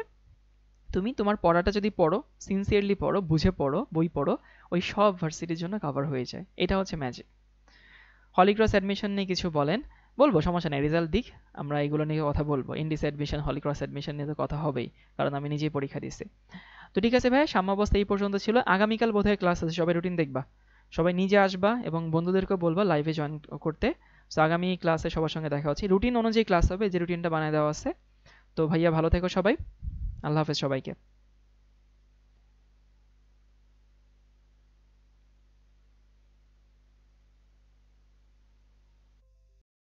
তুমি তোমার পড়াটা যদি পড়ো, সিনসিয়ারলি পড়ো, বুঝে পড়ো, বই পড়ো, ওই সব ভার্সিটির জন্য কভার হয়ে যায়। এটা হচ্ছে ম্যাজিক। হলিক্রস অ্যাডমিশন নিয়ে কিছু বলেন? বলবো, সমস্যা নেই, রেজাল্ট দিক, আমরা এগুলো নিয়ে কথা বলবো। ইন্ডিস অ্যাডমিশন, হলিক্রস অ্যাডমিশন নিয়ে তো কথা হবেই, কারণ আমি নিজেই পরীক্ষা দিচ্ছি। তো ঠিক আছে ভাই, সাম্যাবস্থা এই পর্যন্ত ছিল। আগামীকাল বোধহয় ক্লাস আছে, সবাই রুটিন দেখবা, সবাই নিজে আসবা এবং বন্ধুদেরকেও বলবা লাইভে জয়েন করতে। তো আগামী ক্লাসে সবার সঙ্গে দেখা হচ্ছে, রুটিন অনুযায়ী ক্লাস হবে, যে রুটিনটা বানায় দেওয়া আছে। তো ভাইয়া ভালো থেকো সবাই, আল্লাহ হাফেজ সবাইকে।